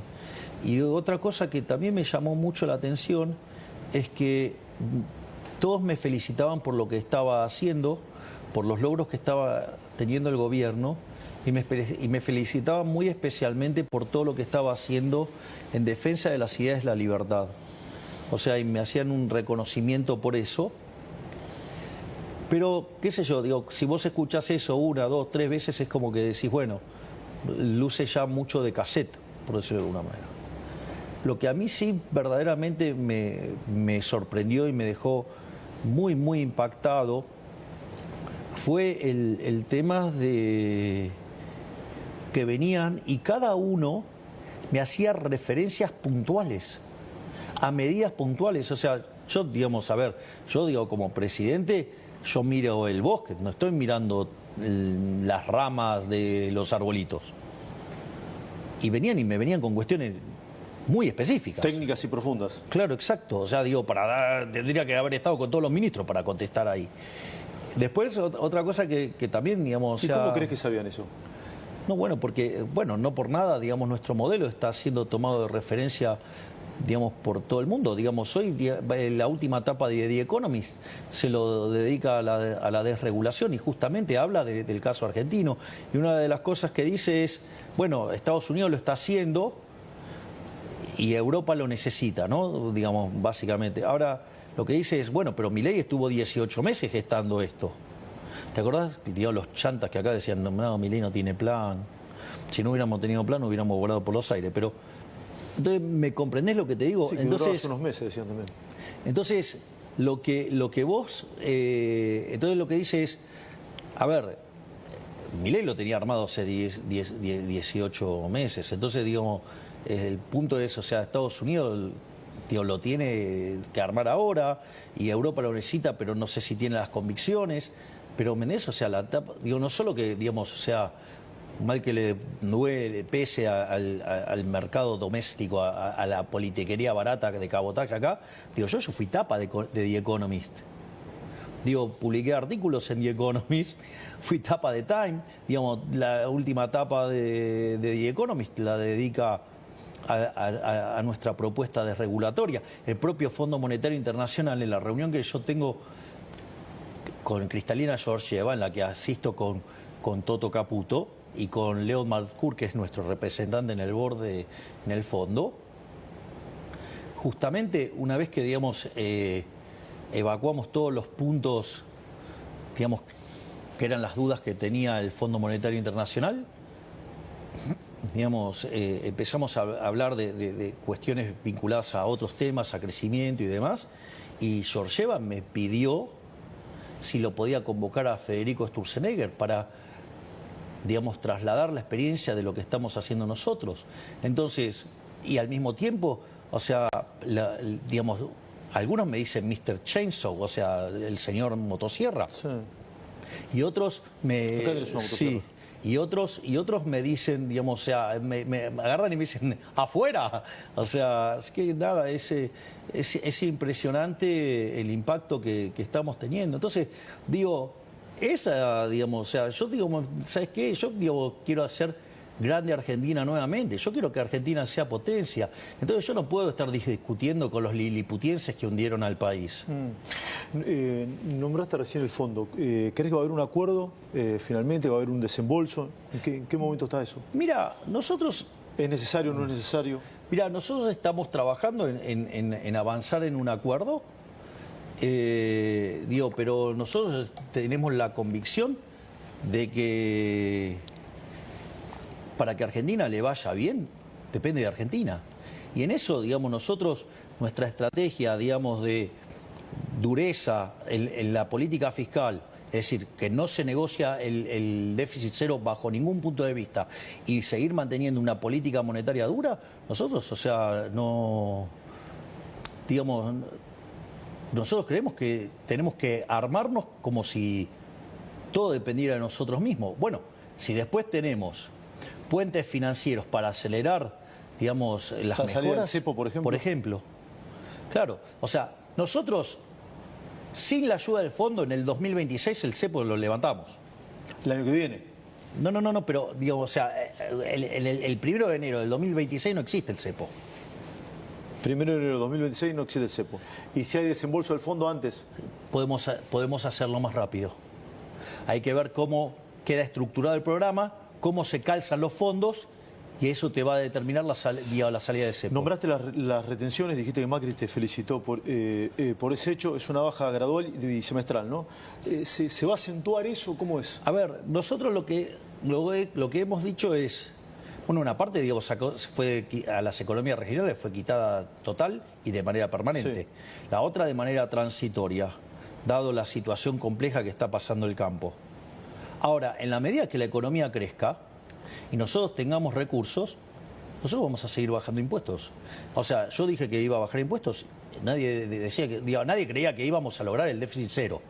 Y otra cosa que también me llamó mucho la atención es que todos me felicitaban por lo que estaba haciendo, por los logros que estaba teniendo el gobierno, y me felicitaban muy especialmente por todo lo que estaba haciendo en defensa de las ideas de la libertad. O sea, y me hacían un reconocimiento por eso. Pero, qué sé yo, digo, si vos escuchás eso una, dos, tres veces, es como que decís, bueno, luce ya mucho de cassette, por decirlo de alguna manera. Lo que a mí sí verdaderamente me sorprendió y me dejó muy, muy impactado fue el tema de que venían y cada uno me hacía referencias puntuales, a medidas puntuales. O sea, yo, digamos, a ver, yo digo, como presidente, yo miro el bosque, no estoy mirando las ramas de los arbolitos. Y me venían con cuestiones muy específicas. Técnicas y profundas. Claro, exacto. O sea, digo, tendría que haber estado con todos los ministros para contestar ahí. Después, otra cosa que también, digamos... ¿Y cómo crees que sabían eso? No, bueno, porque, bueno, no por nada, digamos, nuestro modelo está siendo tomado de referencia, digamos, por todo el mundo. Digamos, hoy la última etapa de The Economist se lo dedica a la desregulación y justamente habla del caso argentino. Y una de las cosas que dice es, bueno, Estados Unidos lo está haciendo y Europa lo necesita, ¿no? Digamos, básicamente. Ahora, lo que dice es, bueno, pero Milei estuvo 18 meses gestando esto. ¿Te acordás? Digamos, los chantas que acá decían, no, Milei no tiene plan. Si no hubiéramos tenido plan, hubiéramos volado por los aires. Pero, entonces, ¿me comprendés lo que te digo? Sí, que entonces, hace unos meses, decían también. Entonces, lo que vos... entonces, lo que dice es, a ver, Milei lo tenía armado hace 18 meses. Entonces, digamos, el punto es, o sea, Estados Unidos... lo tiene que armar ahora y Europa lo necesita, pero no sé si tiene las convicciones. Pero Menezes, o sea, no solo que, digamos, o sea, mal que le duele, pese al mercado doméstico, a la politiquería barata de cabotaje acá, digo, yo fui tapa de The Economist. Digo, publiqué artículos en The Economist, fui tapa de Time, digamos, la última tapa de The Economist la dedica a nuestra propuesta desregulatoria. El propio Fondo Monetario Internacional, en la reunión que yo tengo con Kristalina Georgieva, en la que asisto con Toto Caputo y con Leo Malcour, que es nuestro representante en el board en el fondo, justamente una vez que, digamos, evacuamos todos los puntos, digamos, que eran las dudas que tenía el Fondo Monetario Internacional, digamos, empezamos a hablar de cuestiones vinculadas a otros temas, a crecimiento y demás, y Georgieva me pidió si lo podía convocar a Federico Sturzenegger para, digamos, trasladar la experiencia de lo que estamos haciendo nosotros. Entonces, y al mismo tiempo, o sea, digamos, algunos me dicen Mr. Chainsaw, o sea, el señor motosierra. Sí. Y otros me... Acá tenés una motosierra. Sí. Y otros me dicen, digamos, o sea, me agarran y me dicen, afuera. O sea, es que nada, es impresionante el impacto que estamos teniendo. Entonces, digo, digamos, o sea, yo digo, ¿sabes qué? Yo digo, quiero hacer grande Argentina nuevamente. Yo quiero que Argentina sea potencia. Entonces yo no puedo estar discutiendo con los liliputienses que hundieron al país. Nombraste recién el fondo. ¿Crees que va a haber un acuerdo? ¿Finalmente va a haber un desembolso? ¿En qué momento está eso? Mira, nosotros... ¿Es necesario o no es necesario? Mira, nosotros estamos trabajando en avanzar en un acuerdo. Pero nosotros tenemos la convicción de que para que Argentina le vaya bien, depende de Argentina. Y en eso, digamos, nosotros, nuestra estrategia, digamos, de dureza en la política fiscal, es decir, que no se negocia el déficit cero bajo ningún punto de vista y seguir manteniendo una política monetaria dura, nosotros, o sea, no, digamos, nosotros creemos que tenemos que armarnos como si todo dependiera de nosotros mismos. Bueno, si después tenemos puentes financieros para acelerar digamos, las La salida del mejoras. cepo, por ejemplo. Por ejemplo. Claro, o sea, nosotros, sin la ayuda del fondo, en el 2026 el cepo lo levantamos. El año que viene. No, pero, digo, o sea, el 1 de enero del 2026 no existe el cepo. 1 de enero de 2026 no existe el cepo. ¿Y si hay desembolso del fondo antes? Podemos hacerlo más rápido. Hay que ver cómo queda estructurado el programa, cómo se calzan los fondos, y eso te va a determinar la salida de cepo. Nombraste las retenciones, dijiste que Macri te felicitó por ese hecho. Es una baja gradual y semestral, ¿no? ¿Se va a acentuar eso? ¿Cómo es? A ver, nosotros lo que hemos dicho es, bueno, una parte, digamos, a las economías regionales fue quitada total y de manera permanente. Sí. La otra de manera transitoria, dado la situación compleja que está pasando el campo. Ahora, en la medida que la economía crezca y nosotros tengamos recursos, nosotros vamos a seguir bajando impuestos. O sea, yo dije que iba a bajar impuestos, nadie creía que íbamos a lograr el déficit cero,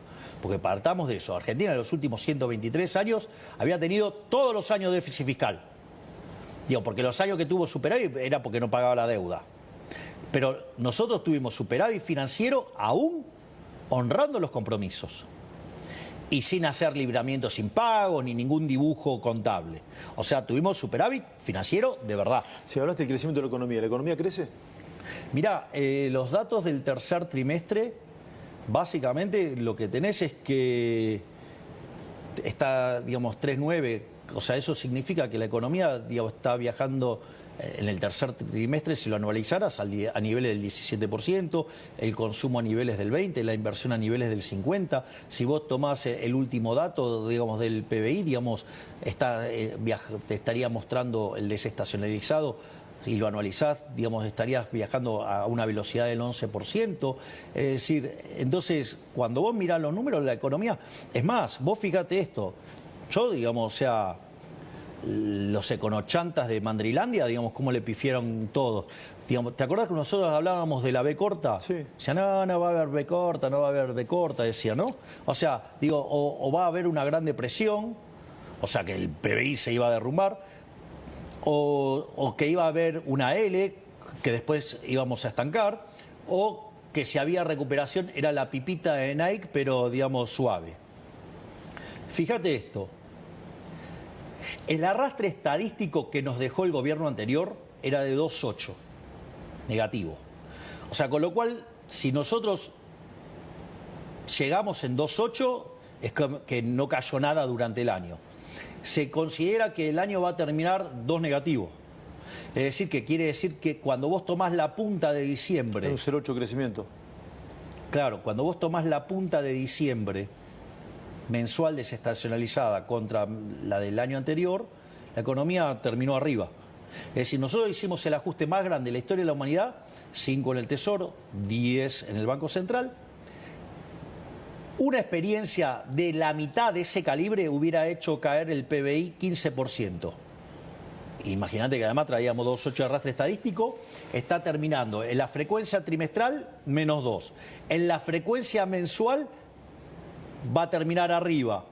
porque partamos de eso. Argentina en los últimos 123 años había tenido todos los años déficit fiscal. Porque los años que tuvo superávit era porque no pagaba la deuda. Pero nosotros tuvimos superávit financiero aún honrando los compromisos. Y sin hacer libramientos impagos ni ningún dibujo contable. O sea, tuvimos superávit financiero de verdad. Si hablaste del crecimiento de ¿la economía crece? Mirá, los datos del tercer trimestre, básicamente lo que tenés es que está, digamos, 3,9. O sea, eso significa que la economía, digamos, está viajando en el tercer trimestre, si lo anualizaras, a niveles del 17%, el consumo a niveles del 20%, la inversión a niveles del 50%. Si vos tomás el último dato, digamos, del PBI, digamos, te estaría mostrando el desestacionalizado. Si lo anualizás, digamos, estarías viajando a una velocidad del 11%. Es decir, entonces, cuando vos mirás los números de la economía, es más, vos fíjate esto. Yo, digamos, o sea, los econochantas de Mandrilandia, digamos, cómo le pifiaron todos. Digamos, ¿te acordás que nosotros hablábamos de la B corta? Sí. Decían, no va a haber B corta, no va a haber B corta, decía, ¿no? O sea, digo, o va a haber una gran depresión, o sea, que el PBI se iba a derrumbar, o que iba a haber una L, que después íbamos a estancar, o que si había recuperación era la pipita de Nike, pero, digamos, suave. Fíjate esto. El arrastre estadístico que nos dejó el gobierno anterior era de 2,8, negativo. O sea, con lo cual, si nosotros llegamos en 2,8, es que no cayó nada durante el año. Se considera que el año va a terminar 2 negativo. Es decir, que quiere decir que cuando vos tomás la punta de diciembre... Un 0,8 crecimiento. Claro, cuando vos tomás la punta de diciembre mensual desestacionalizada contra la del año anterior, la economía terminó arriba. Es decir, nosotros hicimos el ajuste más grande de la historia de la humanidad, 5 en el Tesoro, 10 en el Banco Central. Una experiencia de la mitad de ese calibre hubiera hecho caer el PBI 15%. Imagínate que además traíamos 2,8 de arrastre estadístico, está terminando en la frecuencia trimestral -2. En la frecuencia mensual va a terminar arriba.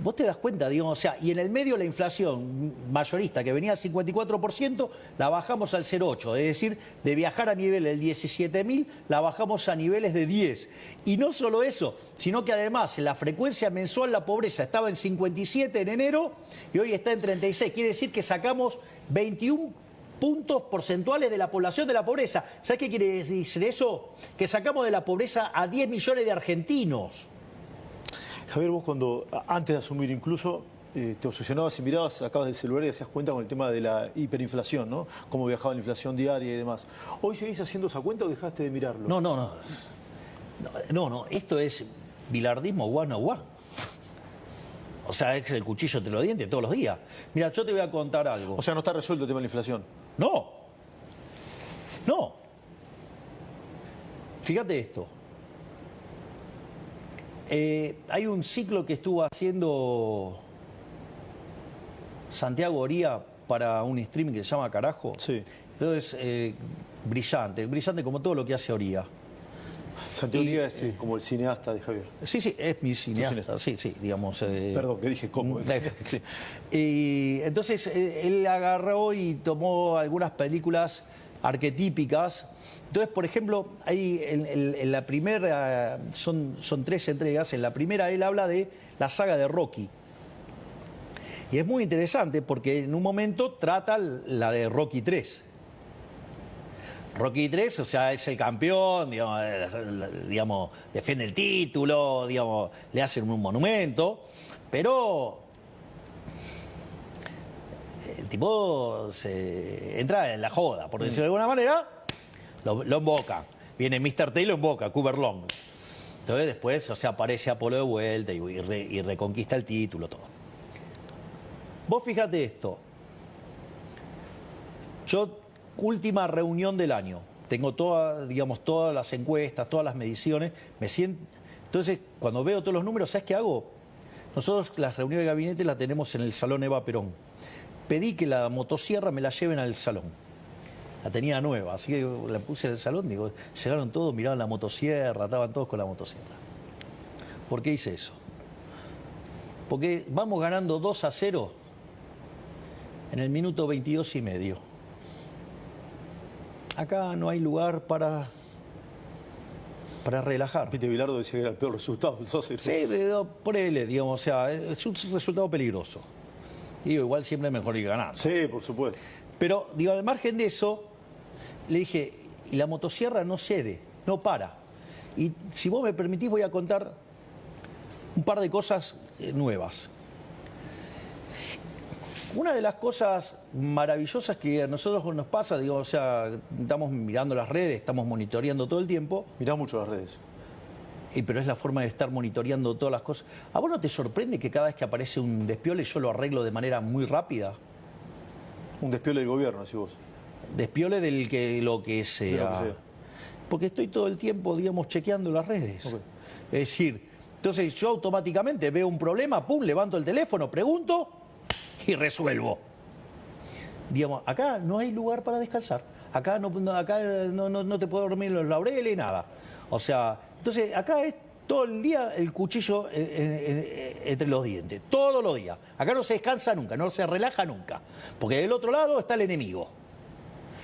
Vos te das cuenta, digamos, o sea, y en el medio la inflación mayorista que venía al 54%, la bajamos al 0,8, es decir, de viajar a niveles del 17.000, la bajamos a niveles de 10. Y no solo eso, sino que además en la frecuencia mensual la pobreza estaba en 57 en enero y hoy está en 36. Quiere decir que sacamos 21 puntos porcentuales de la población de la pobreza. ¿Sabes qué quiere decir eso? Que sacamos de la pobreza a 10 millones de argentinos. Javier, vos cuando, antes de asumir incluso, te obsesionabas y mirabas, sacabas del celular y hacías cuenta con el tema de la hiperinflación, ¿no? Cómo viajaba la inflación diaria y demás. ¿Hoy seguís haciendo esa cuenta o dejaste de mirarlo? No, esto es bilardismo one on one. O sea, es el cuchillo entre los dientes todos los días. Mira, yo te voy a contar algo. O sea, no está resuelto el tema de la inflación. No. Fíjate esto. Hay un ciclo que estuvo haciendo Santiago Oría para un streaming que se llama Carajo. Sí. Entonces, brillante como todo lo que hace Oría. Santiago Niega es como el cineasta de Javier. Sí, sí, es mi cineasta. Sí, sí, digamos. Perdón, que dije cómo. Sí. Y entonces él agarró y tomó algunas películas arquetípicas. Entonces, por ejemplo, ahí en la primera, son 3 entregas. En la primera él habla de la saga de Rocky. Y es muy interesante porque en un momento trata la de Rocky 3. Rocky 3, o sea, es el campeón, digamos, defiende el título, digamos, le hacen un monumento, pero el tipo se entra en la joda, por decirlo de alguna manera, lo emboca. Viene Mr. T y lo emboca, Cooper Long. Entonces después, o sea, aparece Apolo de vuelta y reconquista el título, todo. Vos fíjate esto. Yo, última reunión del año, tengo todas las encuestas, todas las mediciones, me siento. Entonces, cuando veo todos los números, ¿sabes qué hago? Nosotros las reuniones de gabinete las tenemos en el Salón Eva Perón. Pedí que la motosierra me la lleven al salón. La tenía nueva, así que la puse en el salón, digo, llegaron todos, miraban la motosierra, estaban todos con la motosierra. ¿Por qué hice eso? Porque vamos ganando 2-0 en el minuto 22 y medio. Acá no hay lugar para relajar. Pite Bilardo decía que era el peor resultado del socio. Sí, por él, digamos, o sea, es un resultado peligroso. Digo, igual siempre es mejor ir ganando. Sí, por supuesto. Pero, digo, al margen de eso, le dije, y la motosierra no cede, no para. Y si vos me permitís, voy a contar un par de cosas nuevas. Una de las cosas maravillosas que a nosotros nos pasa, digo, o sea, estamos mirando las redes, estamos monitoreando todo el tiempo. Mirá mucho las redes. Pero es la forma de estar monitoreando todas las cosas. ¿A vos no te sorprende que cada vez que aparece un despiole yo lo arreglo de manera muy rápida? Un despiole del gobierno, decís vos. Despiole lo que sea. Porque estoy todo el tiempo, digamos, chequeando las redes. Okay. Es decir, entonces yo automáticamente veo un problema, pum, levanto el teléfono, pregunto y resuelvo. Digamos, acá no hay lugar para descansar. Acá no te puedo dormir en los laureles, nada. O sea, entonces acá es todo el día el cuchillo entre los dientes. Todos los días. Acá no se descansa nunca, no se relaja nunca. Porque del otro lado está el enemigo.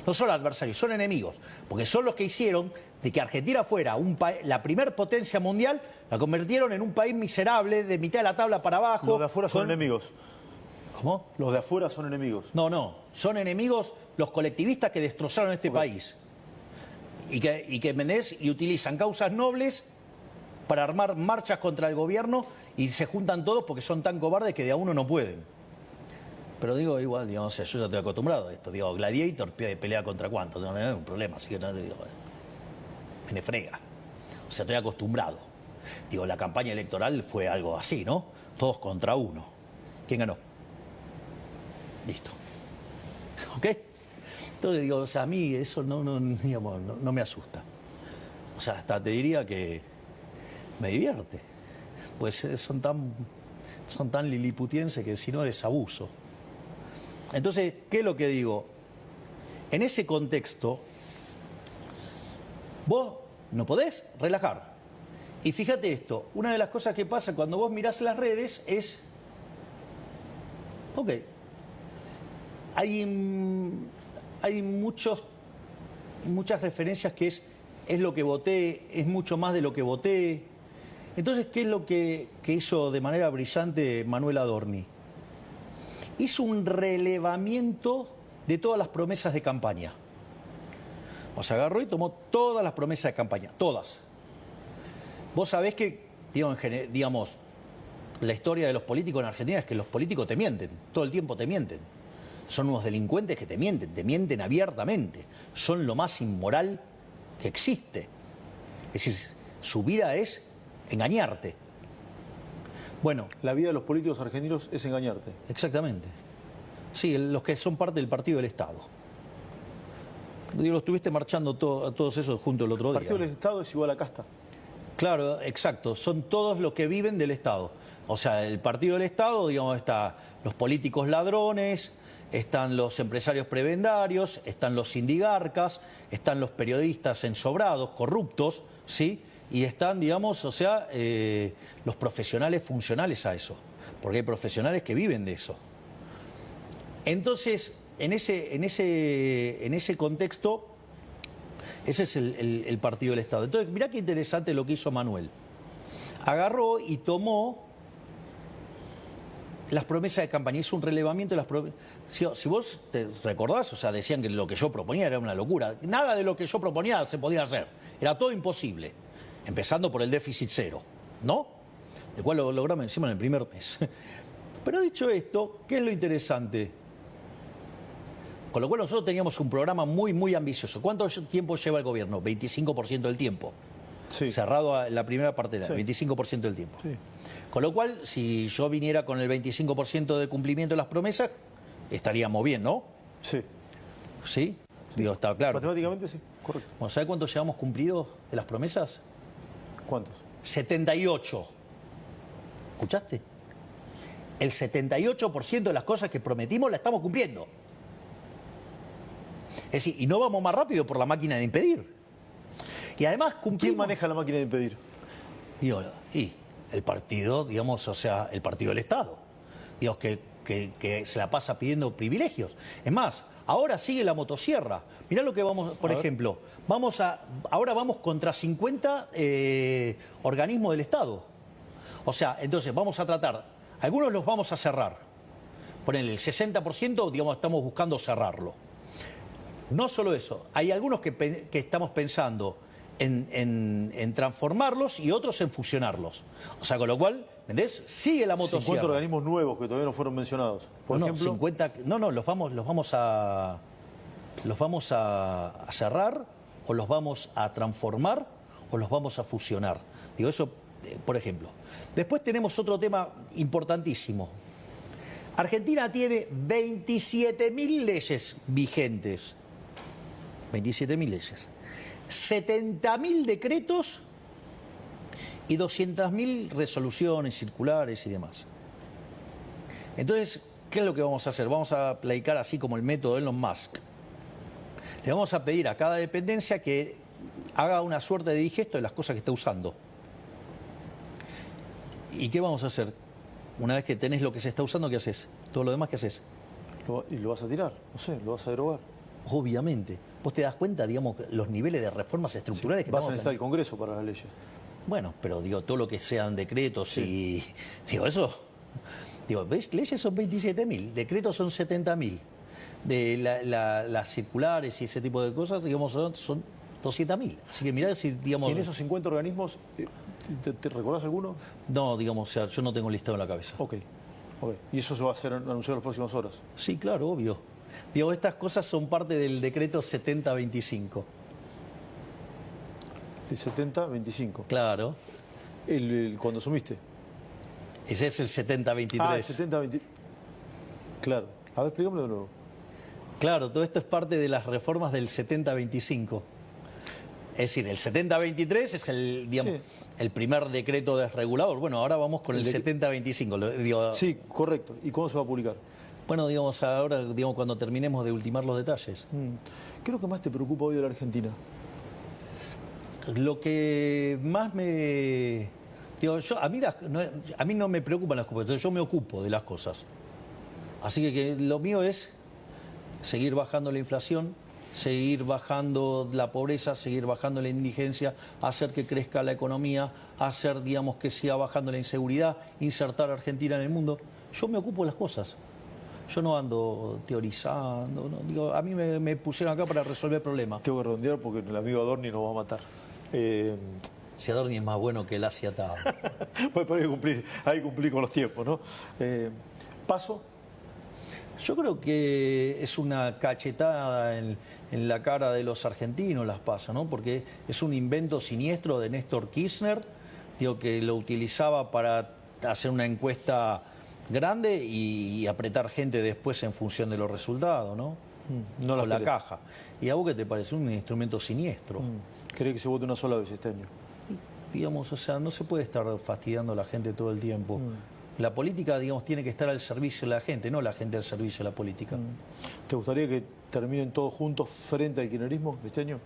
No son adversarios, son enemigos. Porque son los que hicieron de que Argentina fuera la primer potencia mundial, la convirtieron en un país miserable, de mitad de la tabla para abajo. Los de afuera son enemigos. ¿Cómo? Los de afuera son enemigos. No, son enemigos los colectivistas que destrozaron este país. Y que ¿entendés? Y utilizan causas nobles para armar marchas contra el gobierno y se juntan todos porque son tan cobardes que de a uno no pueden. Pero digo, igual, digamos, yo ya estoy acostumbrado a esto. Digo, Gladiator pelea contra cuántos, no es un problema, así que no digo, me frega. O sea, estoy acostumbrado. Digo, la campaña electoral fue algo así, ¿no? Todos contra uno. ¿Quién ganó? Listo. ¿Ok? Entonces digo, o sea, a mí eso digamos, no me asusta. O sea, hasta te diría que me divierte. Pues son tan liliputienses que si no es abuso. Entonces, ¿qué es lo que digo? En ese contexto, vos no podés relajar. Y fíjate esto, una de las cosas que pasa cuando vos mirás las redes es, ok, hay muchas referencias que es lo que voté, es mucho más de lo que voté. Entonces, ¿qué es lo que hizo de manera brillante Manuel Adorni? Hizo un relevamiento de todas las promesas de campaña. O sea, agarró y tomó todas las promesas de campaña, todas. Vos sabés que, digamos, la historia de los políticos en Argentina es que los políticos te mienten, todo el tiempo te mienten. Son unos delincuentes que te mienten abiertamente. Son lo más inmoral que existe. Es decir, su vida es engañarte. Bueno, la vida de los políticos argentinos es engañarte. Exactamente. Sí, los que son parte del Partido del Estado. Digo, estuviste marchando todos esos juntos el otro día. El Partido del Estado es igual a casta. Claro, exacto. Son todos los que viven del Estado. O sea, el Partido del Estado, digamos, está los políticos ladrones, están los empresarios prebendarios, están los sindigarcas, están los periodistas ensobrados, corruptos, ¿sí? Y están, digamos, o sea, los profesionales funcionales a eso, porque hay profesionales que viven de eso. Entonces, en ese contexto, ese es el partido del Estado. Entonces, mirá qué interesante lo que hizo Manuel. Agarró y tomó las promesas de campaña, hizo un relevamiento de las promesas. Si vos te recordás, o sea, decían que lo que yo proponía era una locura. Nada de lo que yo proponía se podía hacer. Era todo imposible. Empezando por el déficit cero, ¿no? El cual lo logramos encima en el primer mes. Pero dicho esto, ¿qué es lo interesante? Con lo cual nosotros teníamos un programa muy, muy ambicioso. ¿Cuánto tiempo lleva el gobierno? 25% del tiempo. Sí. Cerrado a la primera parte del año, Sí. 25% del tiempo. Sí. Con lo cual, si yo viniera con el 25% de cumplimiento de las promesas, estaríamos bien, ¿no? Sí. ¿Sí? Digo, está claro. Matemáticamente sí, correcto. Bueno, ¿sabe cuántos llevamos cumplidos de las promesas? ¿Cuántos? 78. ¿Escuchaste? El 78% de las cosas que prometimos la estamos cumpliendo. Es decir, y no vamos más rápido por la máquina de impedir. Y además cumplimos... ¿Quién maneja la máquina de impedir? Digo, y el partido, digamos, o sea, el partido del Estado. Digo, que se la pasa pidiendo privilegios. Es más, ahora sigue la motosierra. Mirá lo que vamos, por ejemplo, ahora vamos contra 50 organismos del Estado. O sea, entonces vamos a tratar, algunos los vamos a cerrar. Ponele el 60%, digamos, estamos buscando cerrarlo. No solo eso, hay algunos que estamos pensando en transformarlos y otros en fusionarlos. O sea, con lo cual, ¿entendés? Sigue la motosierra. 50 organismos nuevos que todavía no fueron mencionados. Por ejemplo, 50, los vamos a cerrar, o los vamos a transformar, o los vamos a fusionar. Digo, eso, por ejemplo. Después tenemos otro tema importantísimo. Argentina tiene 27.000 leyes vigentes. 27.000 leyes. 70.000 decretos y 200.000 resoluciones, circulares y demás. Entonces, ¿qué es lo que vamos a hacer? Vamos a aplicar así como el método de Elon Musk. Le vamos a pedir a cada dependencia que haga una suerte de digesto de las cosas que está usando. ¿Y qué vamos a hacer? Una vez que tenés lo que se está usando, ¿qué haces? Todo lo demás, ¿qué haces? y lo vas a tirar, no sé, lo vas a derogar. Obviamente. ¿Vos te das cuenta, digamos, los niveles de reformas estructurales que Vas a estamos necesitar el Congreso para las leyes. Bueno, pero digo, todo lo que sean decretos y... Digo, eso... Digo, ¿ves? Leyes son 27.000, decretos son 70.000. De las circulares y ese tipo de cosas, digamos, son 200.000. Así que mirá si, digamos... ¿Y en esos 50 organismos, te recordás alguno? No, digamos, o sea, yo no tengo listado en la cabeza. Ok. ¿Y eso se va a hacer anunciado en las próximas horas? Sí, claro, obvio. Digo, estas cosas son parte del decreto 7025. El 7025. Claro. Cuando asumiste. Ese es el 7023. Ah, el 7023. Claro. A ver, explícamelo de nuevo. Claro, todo esto es parte de las reformas del 7025. Es decir, el 7023 es el primer decreto desregulador. Bueno, ahora vamos con el 7025. Sí, correcto. ¿Y cuándo se va a publicar? Bueno, digamos, ahora, digamos, cuando terminemos de ultimar los detalles. ¿Qué es lo que más te preocupa hoy de la Argentina? Lo que más me... Digo, a mí no me preocupan las cosas, yo me ocupo de las cosas. Así que lo mío es seguir bajando la inflación, seguir bajando la pobreza, seguir bajando la indigencia, hacer que crezca la economía, hacer, digamos, que siga bajando la inseguridad, insertar a Argentina en el mundo. Yo me ocupo de las cosas. Yo no ando teorizando, no. Digo, a mí me pusieron acá para resolver problemas. Tengo que redondear porque el amigo Adorni nos va a matar. Si Adorni es más bueno que el Asia Tao. Pues hay que cumplir con los tiempos, ¿no? ¿Paso? Yo creo que es una cachetada en la cara de los argentinos las PASO, ¿no? Porque es un invento siniestro de Néstor Kirchner, digo, que lo utilizaba para hacer una encuesta grande y apretar gente después en función de los resultados, ¿no? No la caja. ¿Y a vos qué te parece? Un instrumento siniestro. ¿Querés que se vote una sola vez este año? Digamos, o sea, no se puede estar fastidiando a la gente todo el tiempo. La política, digamos, tiene que estar al servicio de la gente, no la gente al servicio de la política. ¿Te gustaría que terminen todos juntos frente al kirchnerismo este año?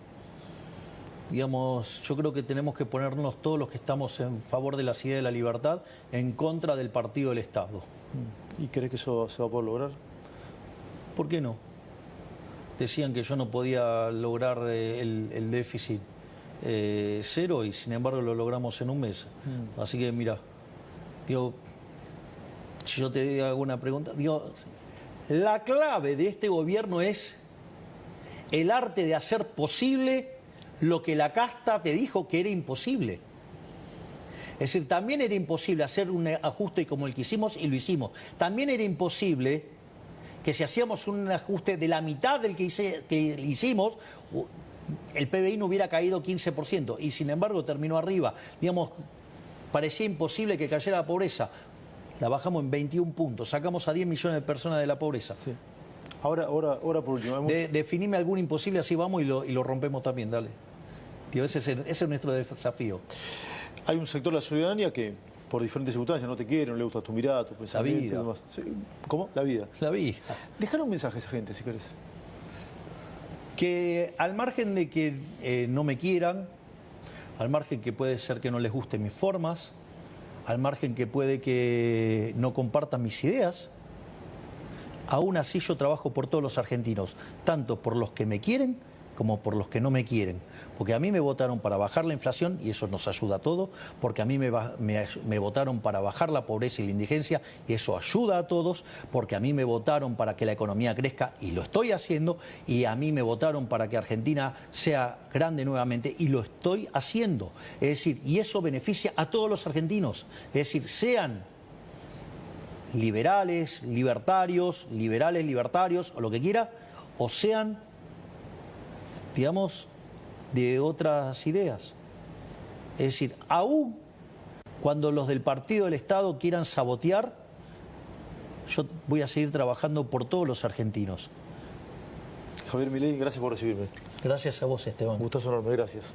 Digamos, yo creo que tenemos que ponernos todos los que estamos en favor de la ciudad de la libertad en contra del partido del Estado. ¿Y crees que eso se va a poder lograr? ¿Por qué no? Decían que yo no podía lograr el déficit cero y sin embargo lo logramos en un mes. Así que mira, digo, si yo te hago una pregunta, digo, la clave de este gobierno es el arte de hacer posible lo que la casta te dijo que era imposible. Es decir, también era imposible hacer un ajuste como el que hicimos y lo hicimos. También era imposible que si hacíamos un ajuste de la mitad del que hicimos, el PBI no hubiera caído 15%. Y sin embargo terminó arriba. Digamos, parecía imposible que cayera la pobreza. La bajamos en 21 puntos. Sacamos a 10 millones de personas de la pobreza. Sí. Ahora por último. Definime algún imposible, así vamos y lo rompemos también, dale. Tío, ese es nuestro desafío. Hay un sector de la ciudadanía que, por diferentes circunstancias, no te quiere, no le gusta tu mirada, tu pensamiento y demás. Sí. ¿Cómo? La vida. La vida. Dejar un mensaje a esa gente, si querés. Que al margen de que no me quieran, al margen que puede ser que no les gusten mis formas, al margen que puede que no compartan mis ideas, aún así yo trabajo por todos los argentinos, tanto por los que me quieren como por los que no me quieren. Porque a mí me votaron para bajar la inflación, y eso nos ayuda a todos, porque a mí me votaron para bajar la pobreza y la indigencia, y eso ayuda a todos, porque a mí me votaron para que la economía crezca, y lo estoy haciendo, y a mí me votaron para que Argentina sea grande nuevamente, y lo estoy haciendo. Es decir, y eso beneficia a todos los argentinos. Es decir, sean liberales, libertarios, o lo que quiera, o sean, digamos, de otras ideas. Es decir, aún cuando los del Partido del Estado quieran sabotear, yo voy a seguir trabajando por todos los argentinos. Javier Milei, gracias por recibirme. Gracias a vos, Esteban. Gustazo enorme, gracias.